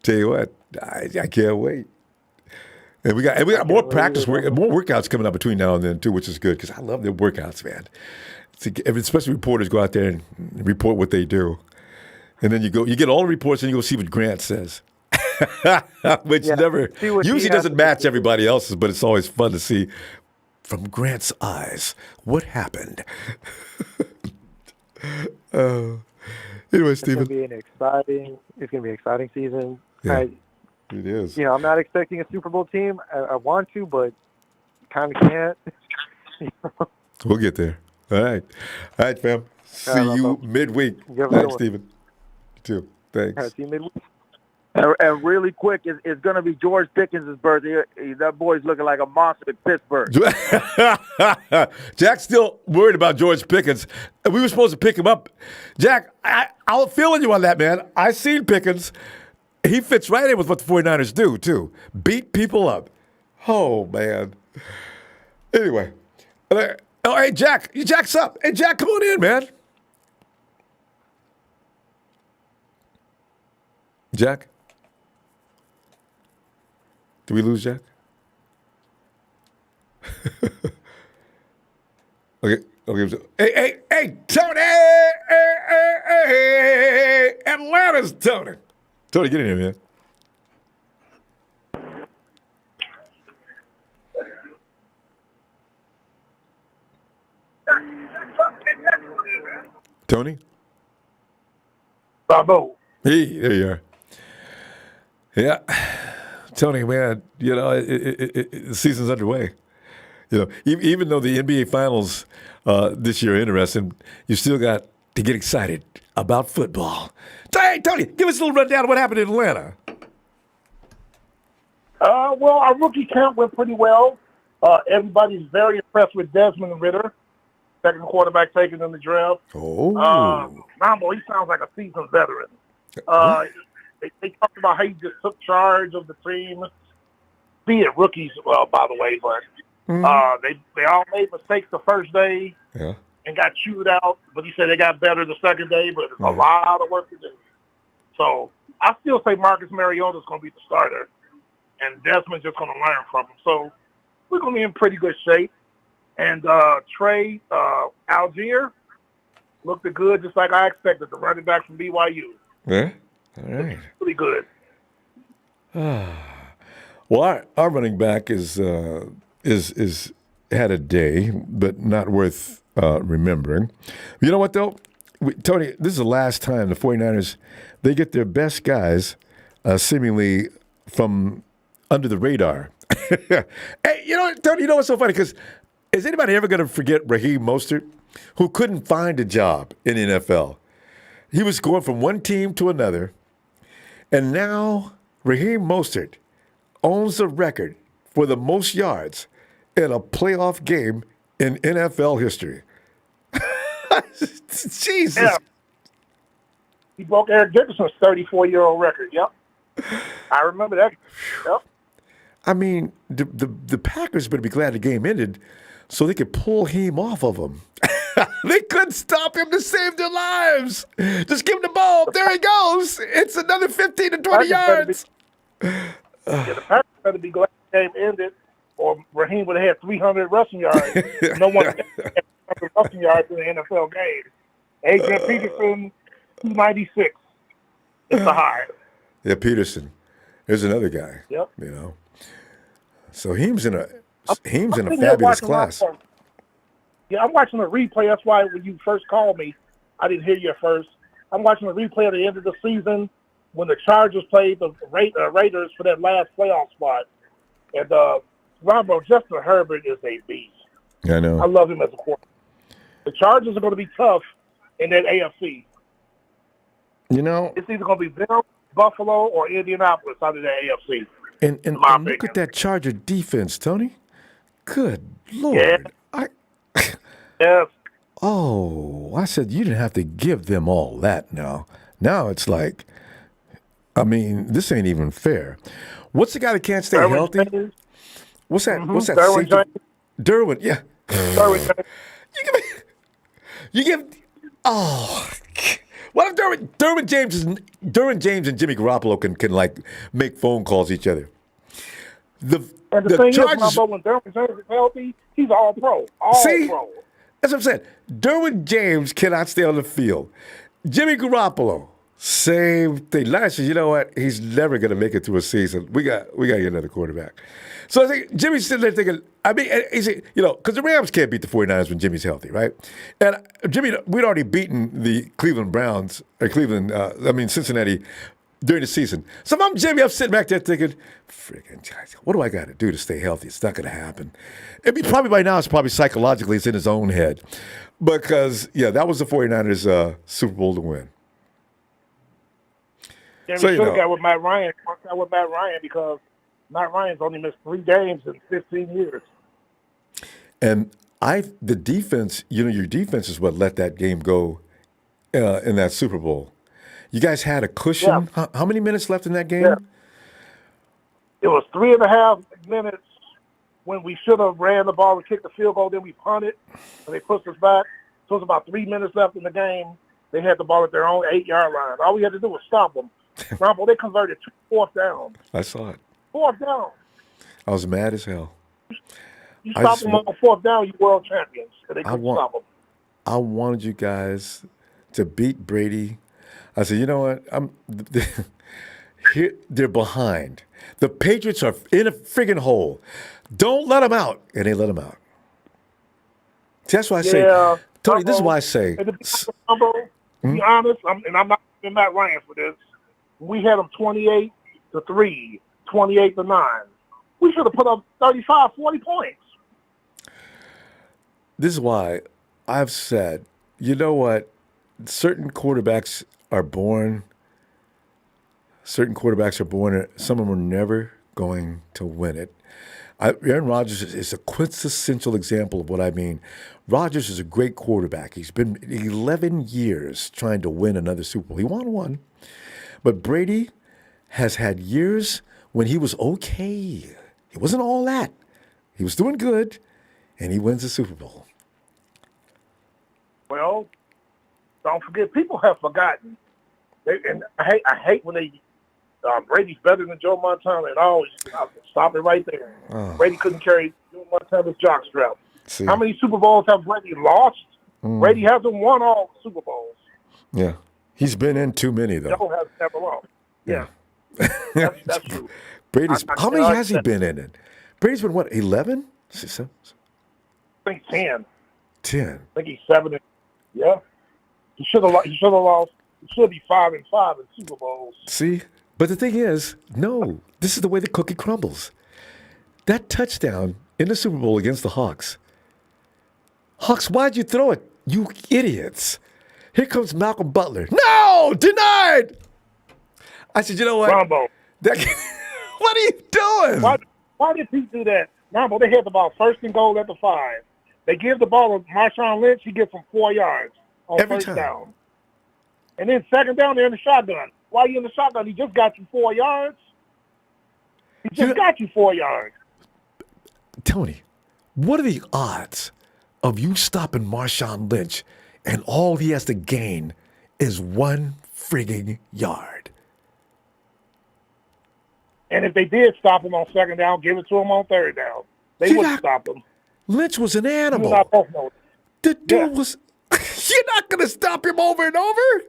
Tell you what, I can't wait. And we got more practice work, more workouts coming up between now and then too, which is good because I love their workouts, man. Especially reporters go out there and report what they do, and then you get all the reports and you go see what Grant says, which usually doesn't match everybody else's, but it's always fun to see from Grant's eyes what happened. Anyway, Stephen, it's going to be an exciting season. Yeah. It is. I'm not expecting a Super Bowl team. I want to, but kind of can't. We'll get there. All right, fam. See you midweek. Thanks, Stephen. You too. Thanks. See you midweek. And really quick, it's going to be George Pickens' birthday. That boy's looking like a monster in Pittsburgh. Jack's still worried about George Pickens. We were supposed to pick him up. Jack, I'll fill in you on that, man. I seen Pickens. He fits right in with what the 49ers do, too. Beat people up. Oh, man. Anyway. Oh, hey, Jack. Jack's up. Hey, Jack, come on in, man. Jack? Did we lose Jack? Okay. Hey, Tony! Hey, Atlanta's Tony. Tony, get in here, man. Tony? Bravo. Hey, there you are. Yeah. Tony, man, the season's underway. Even though the NBA Finals this year are interesting, you still got to get excited about football. Hey, Tony, give us a little rundown of what happened in Atlanta. Well, our rookie camp went pretty well. Everybody's very impressed with Desmond Ritter, second quarterback taken in the draft. Ronbo, he sounds like a seasoned veteran. They talked about how he just took charge of the team. Be it rookies, by the way, but they all made mistakes the first day and got chewed out. But he said they got better the second day, but it's a lot of work to do. So I still say Marcus Mariota's going to be the starter, and Desmond's just going to learn from him. So we're going to be in pretty good shape. And Trey Algier looked good, just like I expected, the running back from BYU. Yeah, all right. Pretty good. Well, our running back is had a day, but not worth remembering. You know what, though? Tony, this is the last time the 49ers, they get their best guys seemingly from under the radar. Hey, you know what, Tony, you know what's so funny? Because is anybody ever going to forget Raheem Mostert, who couldn't find a job in the NFL? He was going from one team to another, and now Raheem Mostert owns the record for the most yards in a playoff game in NFL history. Jesus. Yeah. He broke Eric Dickerson's 34-year-old record. Yep. I remember that. Yep. I mean, the Packers better be glad the game ended so they could pull him off of them. They couldn't stop him to save their lives. Just give him the ball. There he goes. It's another 15 to 20 yards. The Packers better be glad the game ended, or Raheem would have had 300 rushing yards. No one had 300 rushing yards in the NFL game. Adrian Peterson, 296. It's a high. Yeah, Peterson. There's another guy. Yep. You know. So Heem's in a fabulous class. Yeah, I'm watching a replay. That's why when you first called me, I didn't hear you at first. I'm watching a replay at the end of the season when the Chargers played the Raiders for that last playoff spot. And Ronbo, Justin Herbert is a beast. I know. I love him as a quarterback. The Chargers are going to be tough in that AFC. You know, it's either going to be Bills, Buffalo, or Indianapolis out of the AFC. And look at that Charger defense, Tony. Good Lord. Yeah. Yes. Oh, I said you didn't have to give them all that now. Now it's like, I mean, this ain't even fair. What's the guy that can't stay healthy? James. What's that? Mm-hmm. What's that? Derwin James. Derwin, yeah. Derwin James. You give. Oh, what if Derwin James and Jimmy Garoppolo can like make phone calls to each other? And the thing Chargers, is, when Derwin James is healthy, he's all pro. Pro. That's what I'm saying. Derwin James cannot stay on the field. Jimmy Garoppolo, same thing. Last year, you know what? He's never going to make it through a season. We got to get another quarterback. So I think Jimmy's sitting there thinking, I mean, because the Rams can't beat the 49ers when Jimmy's healthy, right? And Jimmy, we'd already beaten the Cincinnati during the season. So if I'm Jimmy, I'm sitting back there thinking, freaking, what do I got to do to stay healthy? It's not going to happen. Probably by now, it's probably psychologically, it's in his own head. Because, that was the 49ers Super Bowl to win. Yeah, we should have got with Matt Ryan. Because Matt Ryan's only missed 3 games in 15 years. And the defense, your defense is what let that game go in that Super Bowl. You guys had a cushion. Yeah. How many minutes left in that game? Yeah. It was 3.5 minutes when we should have ran the ball and kicked the field goal. Then we punted, and they pushed us back. So it was about 3 minutes left in the game. They had the ball at their own 8-yard line. All we had to do was stop them. Ronbo, they converted 2 4th down. I saw it. 4th down. I was mad as hell. You stop them on 4th down, you world champions. And they couldn't stop them. I wanted you guys to beat Brady. I said, you know what? They're behind. The Patriots are in a friggin' hole. Don't let them out. And they let them out. See, that's why I say, Tony, this is why I say. To be honest, I'm not giving Matt Ryan for this. We had them 28-3, 28-9. We should have put up 35, 40 points. This is why I've said, you know what? certain quarterbacks are born. Some of them are never going to win it. Aaron Rodgers is a quintessential example of what I mean. Rodgers is a great quarterback. He's been 11 years trying to win another Super Bowl. He won one. But Brady has had years when he was okay. He wasn't all that. He was doing good, and he wins the Super Bowl. Well, don't forget, people have forgotten. And I hate when they Brady's better than Joe Montana, and I always stop it right there. Brady couldn't carry Joe Montana's jockstrap. See? How many Super Bowls have Brady lost? Brady hasn't won all the Super Bowls. Yeah. He's been in too many, though. Joe has never lost. Yeah. That's true. How many has he been in it? Brady's been, what, 11? I think 10. 10. I think he's 7. Yeah. He should have lost. He should be 5-5 in Super Bowls. See? But the thing is, no, this is the way the cookie crumbles. That touchdown in the Super Bowl against the Hawks. Hawks, why'd you throw it? You idiots. Here comes Malcolm Butler. No! Denied! I said, you know what? Ronbo. What are you doing? Why did Pete do that? Ronbo, they had the ball first and goal at the 5. They give the ball to Marshawn Lynch. He gets him 4 yards on Every first time. down. And then second down, they're in the shotgun. Why are you in the shotgun? He just got you 4 yards. He just got you 4 yards. Tony, what are the odds of you stopping Marshawn Lynch and all he has to gain is 1 frigging yard? And if they did stop him on second down, give it to him on third down. They wouldn't stop him. Lynch was an animal. You and I both know it. The dude was... You're not going to stop him over and over?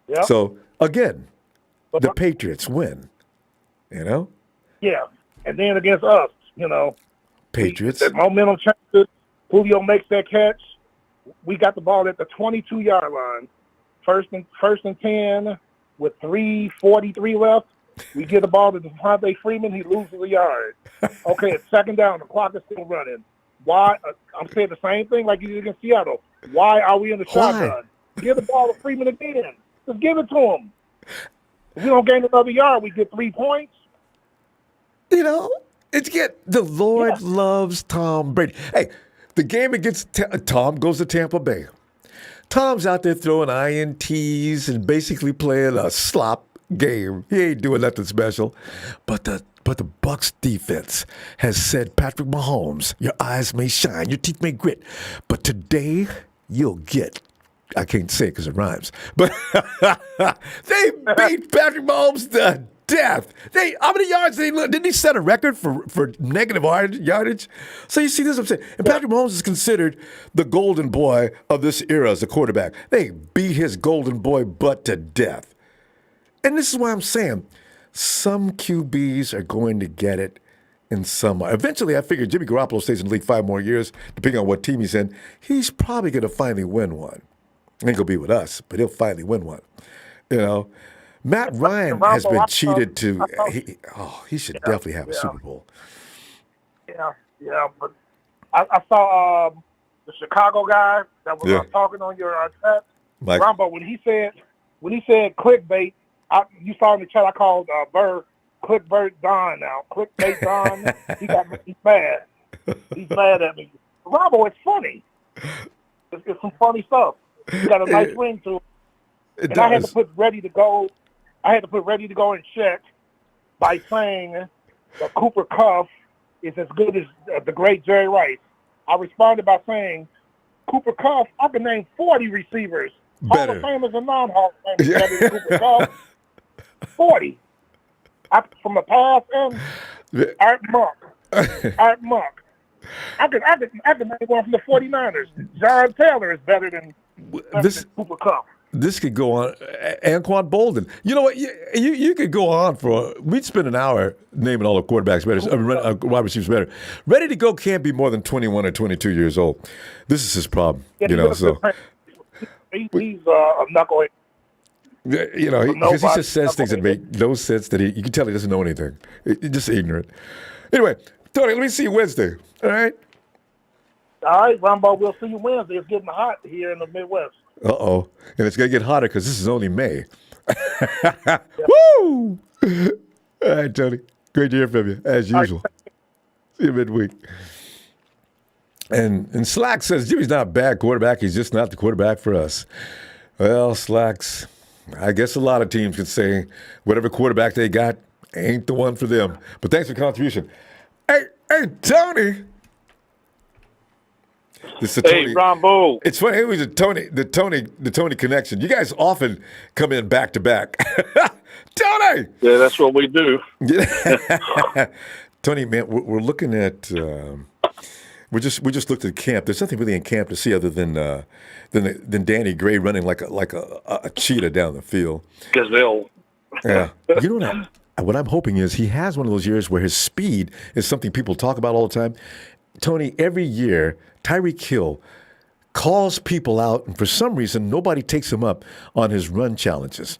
Yeah. So, again, the Patriots win. You know? Yeah. And then against us, Patriots. The momentum changes. Julio makes that catch. We got the ball at the 22-yard line. First and 10 with 3:43 left. We get the ball to Devontae Freeman. He loses a yard. Okay, it's second down. The clock is still running. Why? I'm saying the same thing like you did against Seattle. Why are we in the shotgun? Give the ball to Freeman again. Just give it to him. If we don't gain another yard, we get 3 points. The Lord loves Tom Brady. Hey, the game against Tom goes to Tampa Bay. Tom's out there throwing INTs and basically playing a slop game. He ain't doing nothing special. But the Bucs defense has said, Patrick Mahomes, your eyes may shine, your teeth may grit, but today you'll get. I can't say it because it rhymes, but they beat Patrick Mahomes to death. How many yards didn't he set a record for negative yardage? So you see this, I'm saying, and Patrick Mahomes is considered the golden boy of this era as a quarterback. They beat his golden boy butt to death. And this is why I'm saying some QBs are going to get it in some. Eventually, I figure Jimmy Garoppolo stays in the league 5 more years, depending on what team he's in. He's probably going to finally win one. Ain't going to be with us, but he'll finally win one. Matt Ryan has been cheated to. He should definitely have a Super Bowl. Yeah, but I saw the Chicago guy that was talking on your chat, Ronbo, when he said clickbait. You saw in the chat I called Burr clickbait Don now. Clickbait Don. He's mad. He's mad at me. Ronbo, it's funny. It's some funny stuff. He's got a nice ring to it. And I had to put ready to go. In check by saying that Cooper Kupp is as good as the great Jerry Rice. I responded by saying, Cooper Kupp, I can name 40 receivers. Better. Hall of Famers and non-Hall of Famers better than Cooper Kupp. 40. From the past and Art Monk. I could name one from the 49ers. John Taylor is better than Cooper Kupp. This could go on. Anquan Bolden. You know what? You could go on we'd spend an hour naming all the quarterbacks better, wide receivers better. Ready to go can't be more than 21 or 22 years old. This is his problem. Yeah, So he's a knucklehead. Because he just says things that make no sense. That you can tell he doesn't know anything. He's just ignorant. Anyway, Tony, let me see you Wednesday. All right. All right, Ronbo. We'll see you Wednesday. It's getting hot here in the Midwest. Uh-oh. And it's going to get hotter because this is only May. Woo! All right, Tony. Great to hear from you, as usual. See you midweek. And Slack says, Jimmy's not a bad quarterback. He's just not the quarterback for us. Well, Slacks, I guess a lot of teams could say whatever quarterback they got ain't the one for them. But thanks for the contribution. Hey, Tony. This is Hey, Ronbo. It's funny. It was the Tony connection. You guys often come in back to back. Tony. Yeah, that's what we do. Tony, man, we're looking at. We just looked at camp. There's nothing really in camp to see other than Danny Gray running like a cheetah down the field. Gazelle. Yeah. You know what I'm hoping is he has one of those years where his speed is something people talk about all the time. Tony, every year, Tyreek Hill calls people out, and for some reason, nobody takes him up on his run challenges.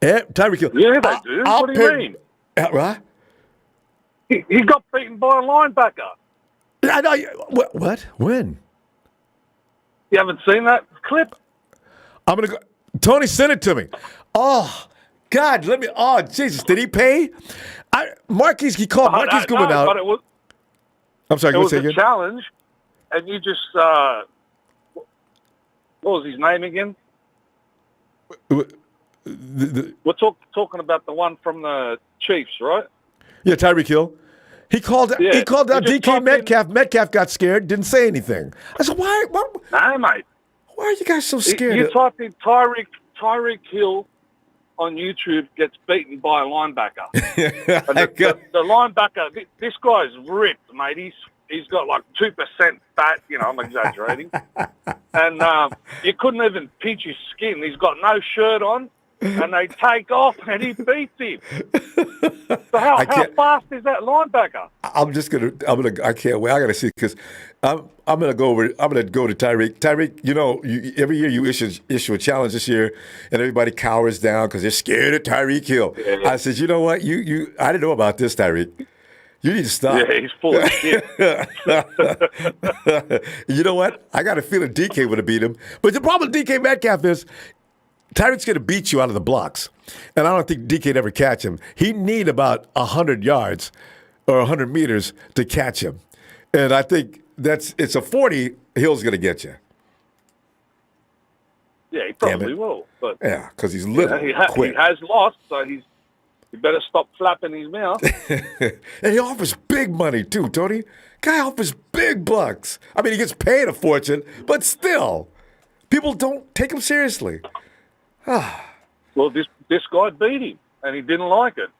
Tyreek Hill. Yeah, they do. What do you mean? Right? He got beaten by a linebacker. I know. What? When? You haven't seen that clip? I'm going to go. Tony sent it to me. Oh, God. Oh, Jesus. Did he pay? Marquise, he called Marquise Goodwin out. But it was, I'm sorry. it was a a challenge, and you just, what was his name again? We're talking about the one from the Chiefs, right? Yeah, Tyreek Hill. He called out DK Metcalf. Metcalf got scared, didn't say anything. I said, why? No, mate. Why are you guys so scared? You type in Tyreek Hill on YouTube gets beaten by a linebacker. And the linebacker, this guy's ripped, mate. He's got like 2% fat. You know, I'm exaggerating. And you couldn't even pinch his skin. He's got no shirt on. And they take off, and he beats him. So how fast is that linebacker? I can't wait. I gotta see because I'm gonna go to Tyreek. Tyreek, you know, every year you issue a challenge this year, and everybody cowers down because they're scared of Tyreek Hill. Yeah. I said, you know what? I didn't know about this, Tyreek. You need to stop. Yeah, he's full of shit. You know what? I got a feeling DK would have beat him. But the problem with DK Metcalf is Tyreek's going to beat you out of the blocks. And I don't think DK'd ever catch him. He'd need about 100 yards or 100 meters to catch him. And I think it's a 40, Hill's going to get you. Yeah, he probably will. But yeah, because he's little, quick. He has lost, so he better stop flapping his mouth. And he offers big money, too, Tony. Guy offers big bucks. I mean, he gets paid a fortune, but still, people don't take him seriously. Well, this guy beat him, and he didn't like it.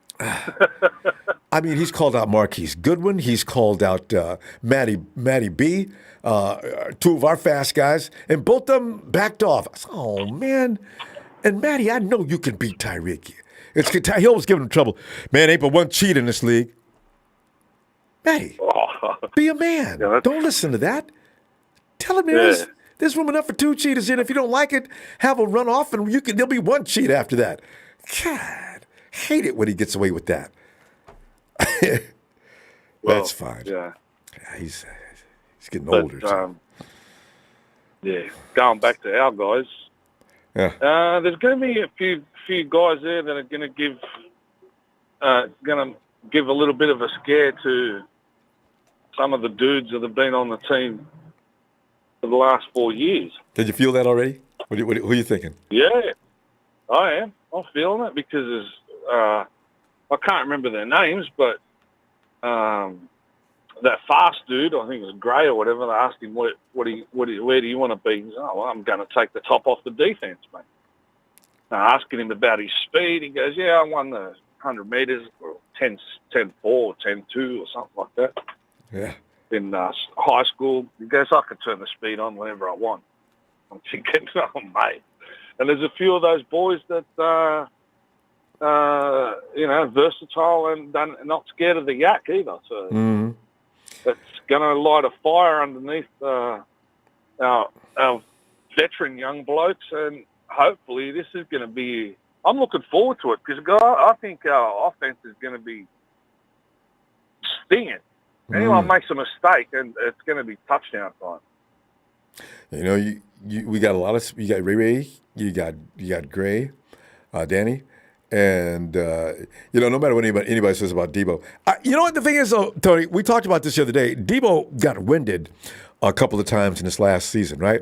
I mean, he's called out Marquise Goodwin. He's called out Matty B, two of our fast guys, and both of them backed off. I said, oh, man. And Matty, I know you can beat Tyreek. Hill was giving him trouble. Man, ain't but one cheat in this league. Matty, be a man. Yeah, don't listen to that. Tell him there's room enough for two cheaters in. If you don't like it, have a run off, and there'll be one cheat after that. God, hate it when he gets away with that. That's fine. Yeah, he's getting older. Going back to our guys. Yeah. There's going to be a few guys there that are going to give a little bit of a scare to some of the dudes that have been on the team for the last 4 years. Did you feel that already? Who are you thinking? Yeah, I am. I'm feeling it because I can't remember their names, but that fast dude, I think it was Gray or whatever, they asked him, where do you want to be? He said, well, I'm going to take the top off the defense, mate. Asking him about his speed, he goes, I won the 100 meters, or 10.4 or 10.2 or something like that. Yeah. In high school, he goes, I can turn the speed on whenever I want. I'm thinking, oh, mate. And there's a few of those boys that, versatile and not scared of the yak either. So it's going to light a fire underneath our veteran young blokes, and hopefully this is going to be... I'm looking forward to it because I think our offense is going to be stinging. Anyone makes a mistake, and it's going to be touchdown time. You know, we got a lot of you got Ray, you got Gray, Danny, and no matter what anybody says about Debo, you know what the thing is though, Tony, we talked about this the other day. Debo got winded a couple of times in this last season, right?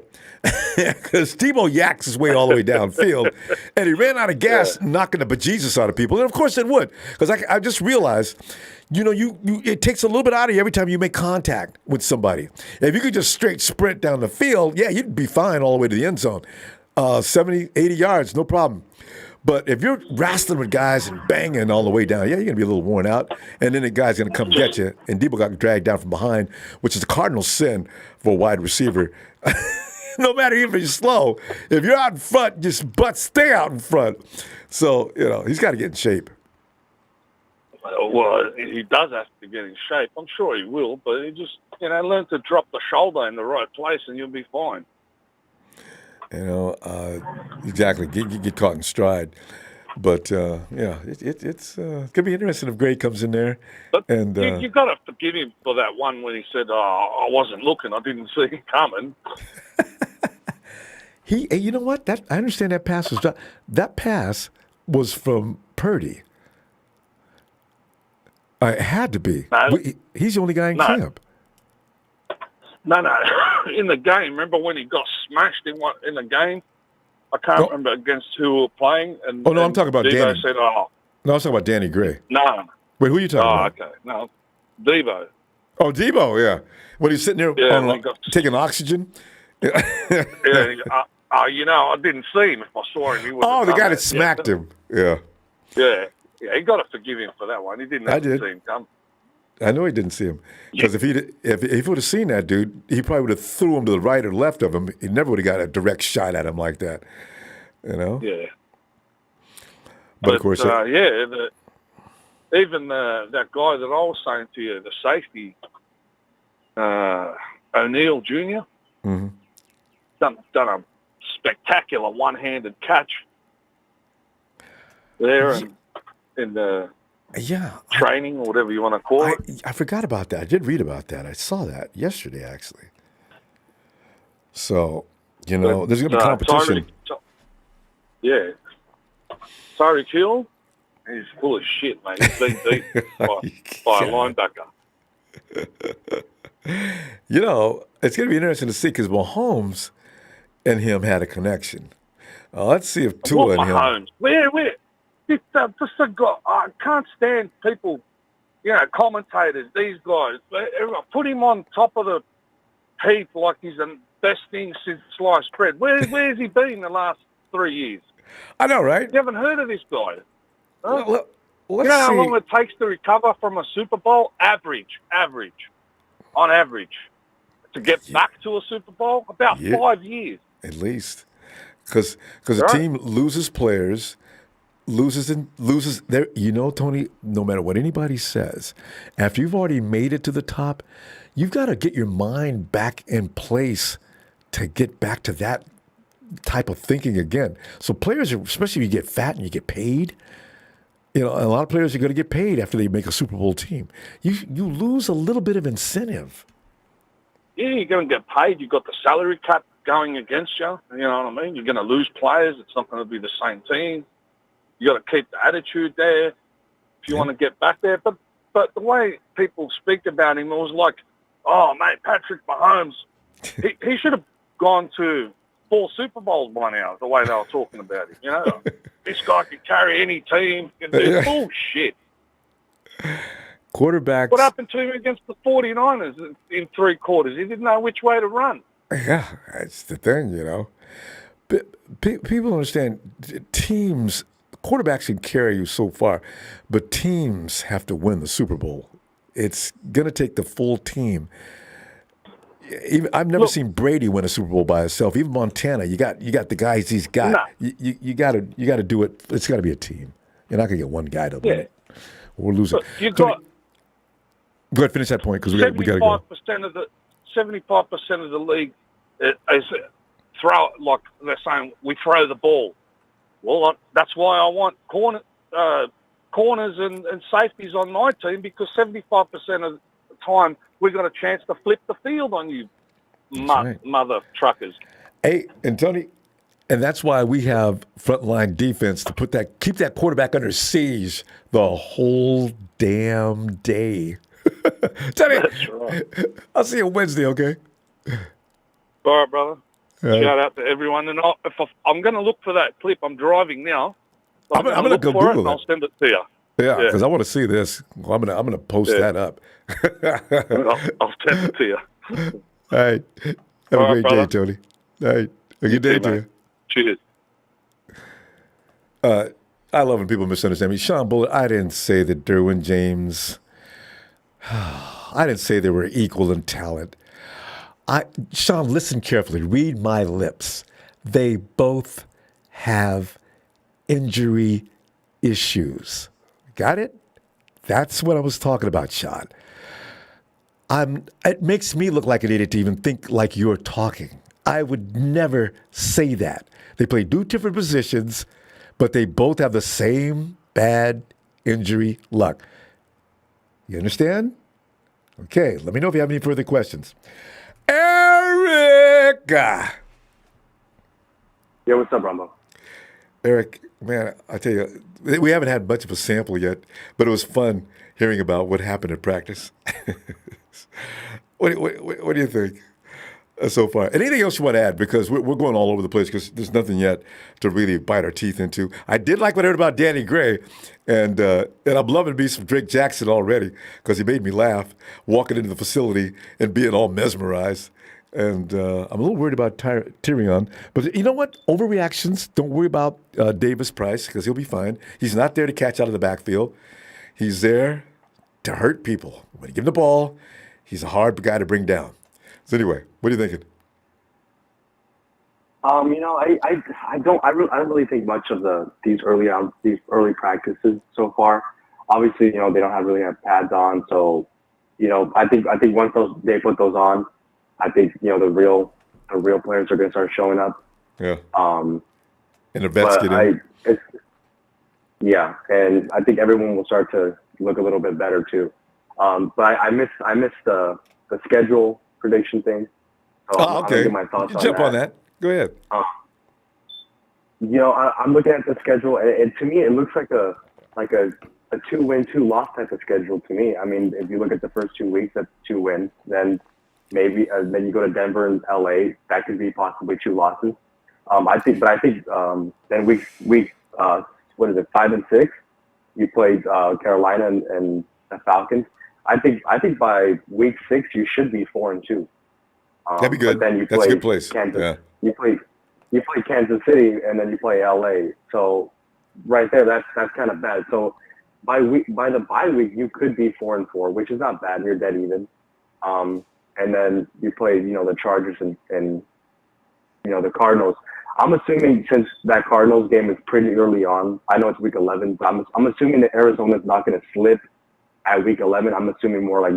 Because Debo yaks his way all the way downfield, and he ran out of gas, knocking the bejesus out of people. And of course it would, because I just realized, it takes a little bit out of you every time you make contact with somebody. If you could just straight sprint down the field, yeah, you'd be fine all the way to the end zone. 70, 80 yards, no problem. But if you're wrestling with guys and banging all the way down, yeah, you're going to be a little worn out. And then the guy's going to come get you. And Debo got dragged down from behind, which is a cardinal sin for a wide receiver. No matter if you're slow, if you're out in front, just stay out in front. So, he's got to get in shape. Well, he does have to get in shape. I'm sure he will, but he just, learn to drop the shoulder in the right place and you'll be fine. Exactly. Get caught in stride. But, it's going to be interesting if Gray comes in there. But and you got to forgive him for that one when he said, I wasn't looking. I didn't see him coming. You know what? I understand that pass was that pass was from Purdy. It had to be. No, he's the only guy in camp. No. In the game, remember when he got smashed in the game? I can't remember against who we were playing. And, I'm talking about Debo Danny. Said, No, I was talking about Danny Gray. No. Wait, who are you talking about? Okay. No, Debo. Oh, Debo, yeah. When he's sitting there taking oxygen. I didn't see him. If I saw him, he would. The guy that smacked him. Yeah. Yeah, you got to forgive him for that one. He didn't have to see him come. I know he didn't see him. Because if he would have seen that dude, he probably would have threw him to the right or left of him. He never would have got a direct shot at him like that. Yeah. But of course, even that guy that I was saying to you, the safety, O'Neal Jr., done a spectacular one-handed catch there in the training or whatever you want to call it. I forgot about that. I did read about that. I saw that yesterday, actually. So, there's going to be competition. Tyreek Hill, he's full of shit, mate. He's been beat by a linebacker. It's going to be interesting to see because Mahomes and him had a connection. Let's see if Tua and him. Mahomes? Where? I can't stand people, commentators, these guys. Put him on top of the heap like he's the best thing since sliced bread. Where's he been the last 3 years? I know, right? You haven't heard of this guy. Huh? Let's you know how long it takes to recover from a Super Bowl? On average. To get back to a Super Bowl? About 5 years. At least. Because a team loses players, loses there. Tony, no matter what anybody says, after you've already made it to the top, you've got to get your mind back in place to get back to that type of thinking again. So players, especially if you get fat and you get paid, a lot of players are going to get paid after they make a Super Bowl team. You lose a little bit of incentive. Yeah, you're going to get paid. You've got the salary cap going against you. You know what I mean? You're going to lose players. It's not going to be the same team. You got to keep the attitude there if you want to get back there. But the way people speak about him, it was like, oh, mate, Patrick Mahomes, he should have gone to 4 Super Bowls by now, the way they were talking about him. This guy can carry any team. Can do bullshit. Quarterbacks. What happened to him against the 49ers in 3 quarters? He didn't know which way to run. Yeah, that's the thing, People understand teams, quarterbacks can carry you so far, but teams have to win the Super Bowl. It's going to take the full team. I've never seen Brady win a Super Bowl by himself. Even Montana, you got the guys he's got. No. You got to do it. It's got to be a team. You're not going to get one guy to win it. We're losing. Go ahead, finish that point because we got to go. 75% of the league is throw, like they're saying, we throw the ball. Well, that's why I want corners and safeties on my team, because 75% of the time we got a chance to flip the field on you, mother truckers. Hey, and Tony, and that's why we have frontline defense to keep that quarterback under siege the whole damn day. Tony, That's right. I'll see you Wednesday, okay? All right, brother. Right. Shout out to everyone. And I'm going to look for that clip. I'm driving now. So I'm going to go for Google it, and it. I'll send it to you. Yeah, because I want to see this. Well, I'm gonna post that up. I'll send it to you. All right. Have a great day, Tony. All right. A good day to you. Cheers. I love when people misunderstand me. Sean Bullard, I didn't say that Derwin James, I didn't say they were equal in talent. Sean, listen carefully. Read my lips. They both have injury issues. Got it? That's what I was talking about, Sean. It makes me look like an idiot to even think like you're talking. I would never say that. They play two different positions, but they both have the same bad injury luck. You understand? Okay, let me know if you have any further questions. Eric! Yeah, what's up, Ronbo? Eric, man, I tell you, we haven't had much of a sample yet, but it was fun hearing about what happened at practice. What do you think so far? Anything else you want to add? Because we're going all over the place because there's nothing yet to really bite our teeth into. I did like what I heard about Danny Gray, and I'm loving me some Drake Jackson already because he made me laugh walking into the facility and being all mesmerized. And I'm a little worried about Tyrion. But you know what? Overreactions. Don't worry about Davis Price because he'll be fine. He's not there to catch out of the backfield. He's there to hurt people. When you give him the ball, he's a hard guy to bring down. So anyway, what are you thinking? I don't really think much of these early practices so far. Obviously, they don't really have pads on, so I think once they put those on, I think the real players are going to start showing up. Yeah. And the vets get in. And I think everyone will start to look a little bit better too. But I missed the schedule prediction thing. So okay. I'm gonna get my thoughts Jump on that. Go ahead. I'm looking at the schedule, and to me, it looks like a 2-win, 2-loss type of schedule to me. I mean, if you look at the first 2 weeks, that's 2 wins. Then maybe then you go to Denver and LA, that could be possibly 2 losses. I think then week 5 and 6, you played Carolina and the Falcons. I think by week 6 you should be 4-2. That'd be good. But then That's a good place. Kansas. Yeah. You play Kansas City and then you play LA. So right there, that's kind of bad. So by the bye week, you could be 4-4, which is not bad. You're dead even. And then you play, the Chargers and the Cardinals. I'm assuming since that Cardinals game is pretty early on, I know it's week 11, but I'm assuming that Arizona's not going to slip at week 11. I'm assuming more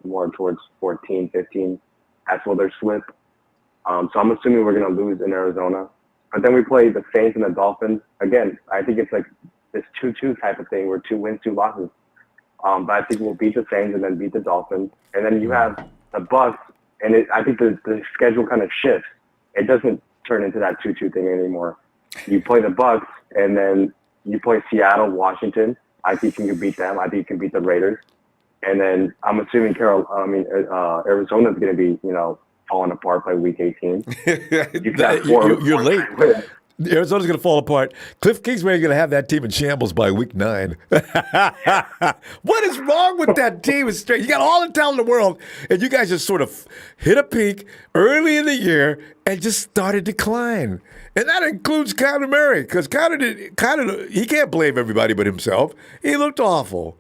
more towards 14, 15. That's what their slip. So I'm assuming we're going to lose in Arizona. But then we play the Saints and the Dolphins. Again, I think it's like this 2-2 type of thing where 2 wins, 2 losses. But I think we'll beat the Saints and then beat the Dolphins. And then you have the Bucs, and I think the schedule kind of shifts. It doesn't turn into that 2-2 thing anymore. You play the Bucs, and then you play Seattle, Washington. I think you can beat them. I think you can beat the Raiders. And then I'm assuming Arizona's going to be, falling apart by week 18. You're late. Arizona's going to fall apart. Cliff Kingsbury is going to have that team in shambles by week 9. What is wrong with that team? It's straight. You got all the talent in the world, and you guys just sort of hit a peak early in the year and just started to decline. And that includes Kyler Murray, because Kyler, he can't blame everybody but himself. He looked awful.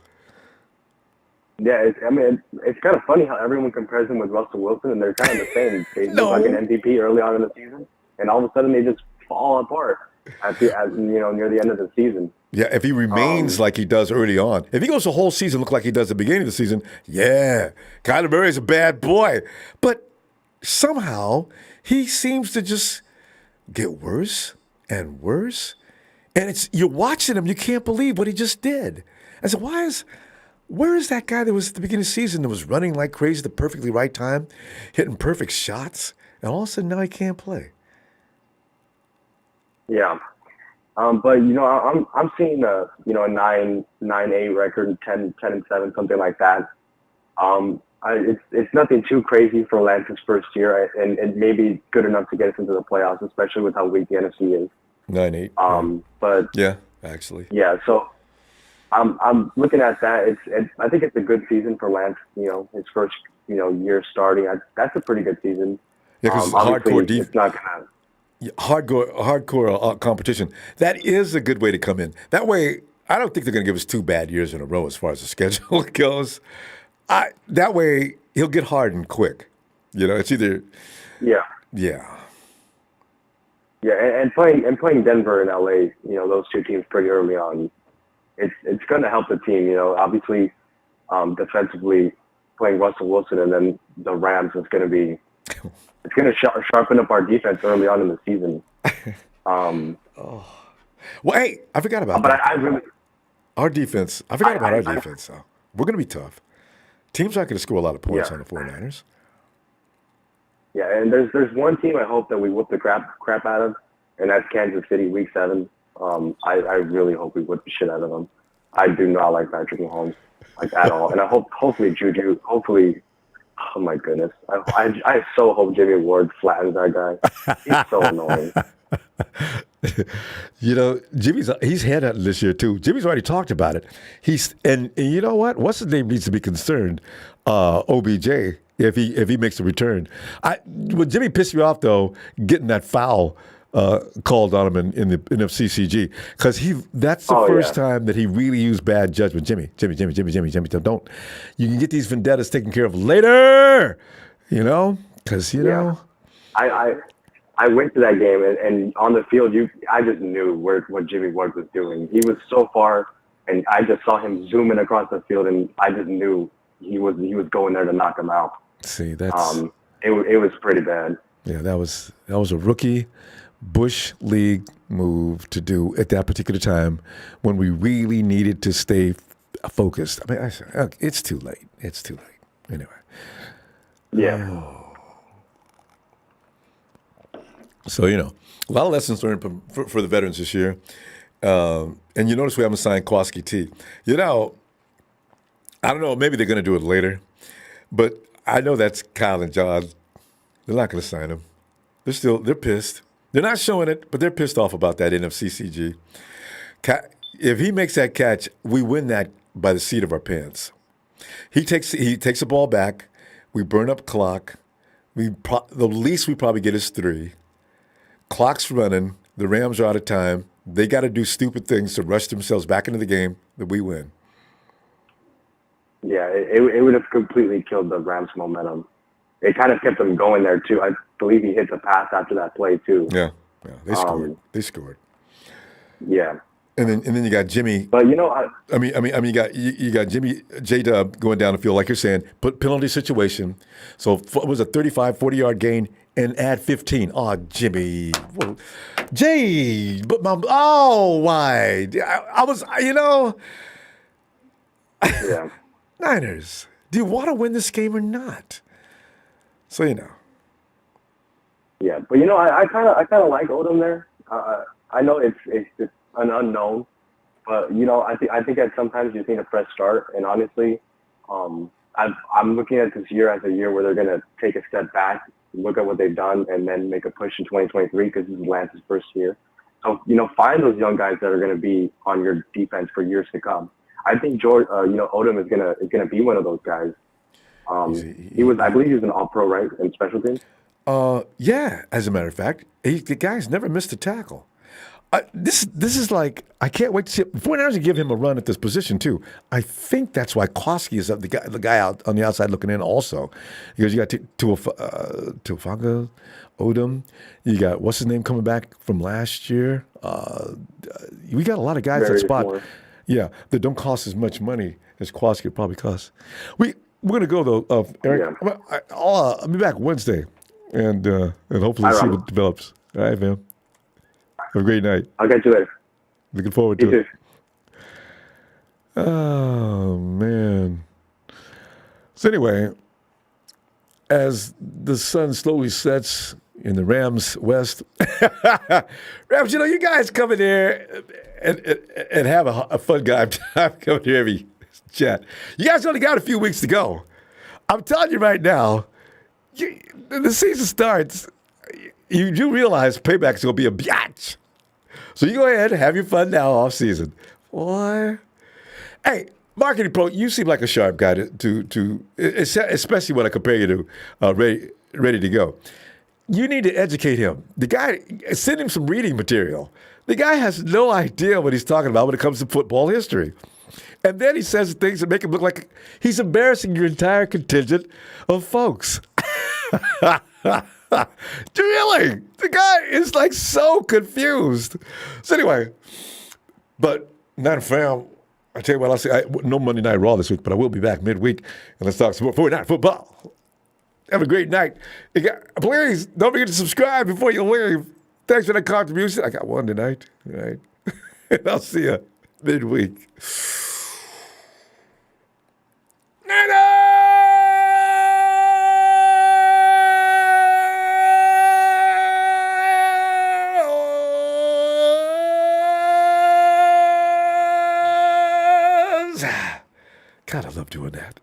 Yeah, it's kind of funny how everyone compares him with Russell Wilson, and they're kind of the same. They look like an MVP early on in the season, and all of a sudden they just fall apart near the end of the season. Yeah, if he remains like he does early on, if he goes the whole season look like he does at the beginning of the season, yeah, Kyler Murray's a bad boy. But somehow he seems to just get worse and worse, and you're watching him, you can't believe what he just did. I said, where is that guy that was at the beginning of the season that was running like crazy at the perfectly right time, hitting perfect shots, and all of a sudden now he can't play? Yeah. But I'm seeing a 9-8 record, 10-7, something like that. It's nothing too crazy for Lance's first year, and it may be good enough to get us into the playoffs, especially with how weak the NFC is. 9-8. But yeah, actually. Yeah, so I'm looking at that. I think it's a good season for Lance. His first year starting. That's a pretty good season. Yeah, because hardcore defense. It's not gonna. Hardcore competition. That is a good way to come in. That way, I don't think they're going to give us 2 bad years in a row as far as the schedule goes. That way, he'll get hardened quick. It's either. Yeah. Yeah. Yeah, and playing Denver and LA, those 2 teams pretty early on, it's going to help the team. Obviously, defensively playing Russell Wilson, and then the Rams is going to be. It's going to sharpen up our defense early on in the season. Well, hey, I forgot about that. Our defense. I forgot about our defense. So we're going to be tough. Teams aren't going to score a lot of points on the 49ers. Yeah, and there's one team I hope that we whoop the crap out of, and that's Kansas City, Week 7. I really hope we whip the shit out of them. I do not like Patrick Mahomes, at all. And I hopefully Juju, oh my goodness. I so hope Jimmy Ward flattens that guy. He's so annoying. He's headhunting this year too. Jimmy's already talked about it. And you know what? What's his name needs to be concerned? OBJ. If he makes a return. When Jimmy pissed me off though, getting that foul called on him in the NFCCG, because that's the first time that he really used bad judgment. Jimmy, don't. You can get these vendettas taken care of later, because I went to that game and on the field, I just knew what Jimmy Ward was doing. He was so far, and I just saw him zooming across the field, and I just knew he was going there to knock him out. See, that's it was pretty bad. Yeah, that was a rookie Bush League move to do at that particular time when we really needed to stay focused. I mean, it's too late. It's too late. Anyway. Yeah. So, a lot of lessons learned for the veterans this year. And you notice we haven't signed Kowalski T. I don't know, maybe they're going to do it later. But I know that's Kyle and John. They're not going to sign him. They're pissed. They're not showing it, but they're pissed off about that NFCCG. If he makes that catch, we win that by the seat of our pants. He takes the ball back. We burn up clock. The least we probably get is 3. Clock's running. The Rams are out of time. They got to do stupid things to rush themselves back into the game that we win. Yeah, it would have completely killed the Rams' momentum. It kind of kept them going there too. I believe he hit the pass after that play too. Yeah, they scored. Yeah. And then you got Jimmy. But you got Jimmy J-Dub going down the field, like you're saying, put penalty situation. So it was a 35, 40-yard gain and add 15. Oh, Jimmy. Well, but why? I was, Yeah. Niners, do you want to win this game or not? So Yeah, but I kind of like Odom there. I know it's an unknown, but I think that sometimes you just need a fresh start. And honestly, I'm looking at this year as a year where they're gonna take a step back, look at what they've done, and then make a push in 2023 because this is Lance's first year. So find those young guys that are gonna be on your defense for years to come. I think Odom is gonna be one of those guys. I believe he was an All-Pro, right, in special teams. Yeah. As a matter of fact, the guy's never missed a tackle. This is like, I can't wait to see it. 49ers to give him a run at this position too. I think that's why Kowalski is the guy out on the outside looking in also, because you got Tuafonga, Odom. You got what's his name coming back from last year. We got a lot of guys that spot. More. Yeah, that don't cost as much money as Kowalski probably costs. We're gonna go though, Eric. Yeah. I'll be back Wednesday, and hopefully see what develops. All right, man. Have a great night. I'll catch you later. Looking forward to it. Oh man. So anyway, as the sun slowly sets, in the Rams West. Rams, you guys come in here and have a fun time coming here every chat. You guys only got a few weeks to go. I'm telling you right now, the season starts, you do realize payback's going to be a biatch. So you go ahead and have your fun now off season. Boy. Hey, Marketing Pro, you seem like a sharp guy to especially when I compare you to ready to go. You need to educate him. The guy, send him some reading material. The guy has no idea what he's talking about when it comes to football history. And then he says things that make him look like he's embarrassing your entire contingent of folks. Really? The guy is like so confused. So anyway, but not fam. I tell you what, I'll say, no Monday Night Raw this week, but I will be back midweek, and let's talk some more 49 football. Have a great night. Please, don't forget to subscribe before you leave. Thanks for that contribution. I got one tonight. All right. And I'll see you midweek. God, I love doing that.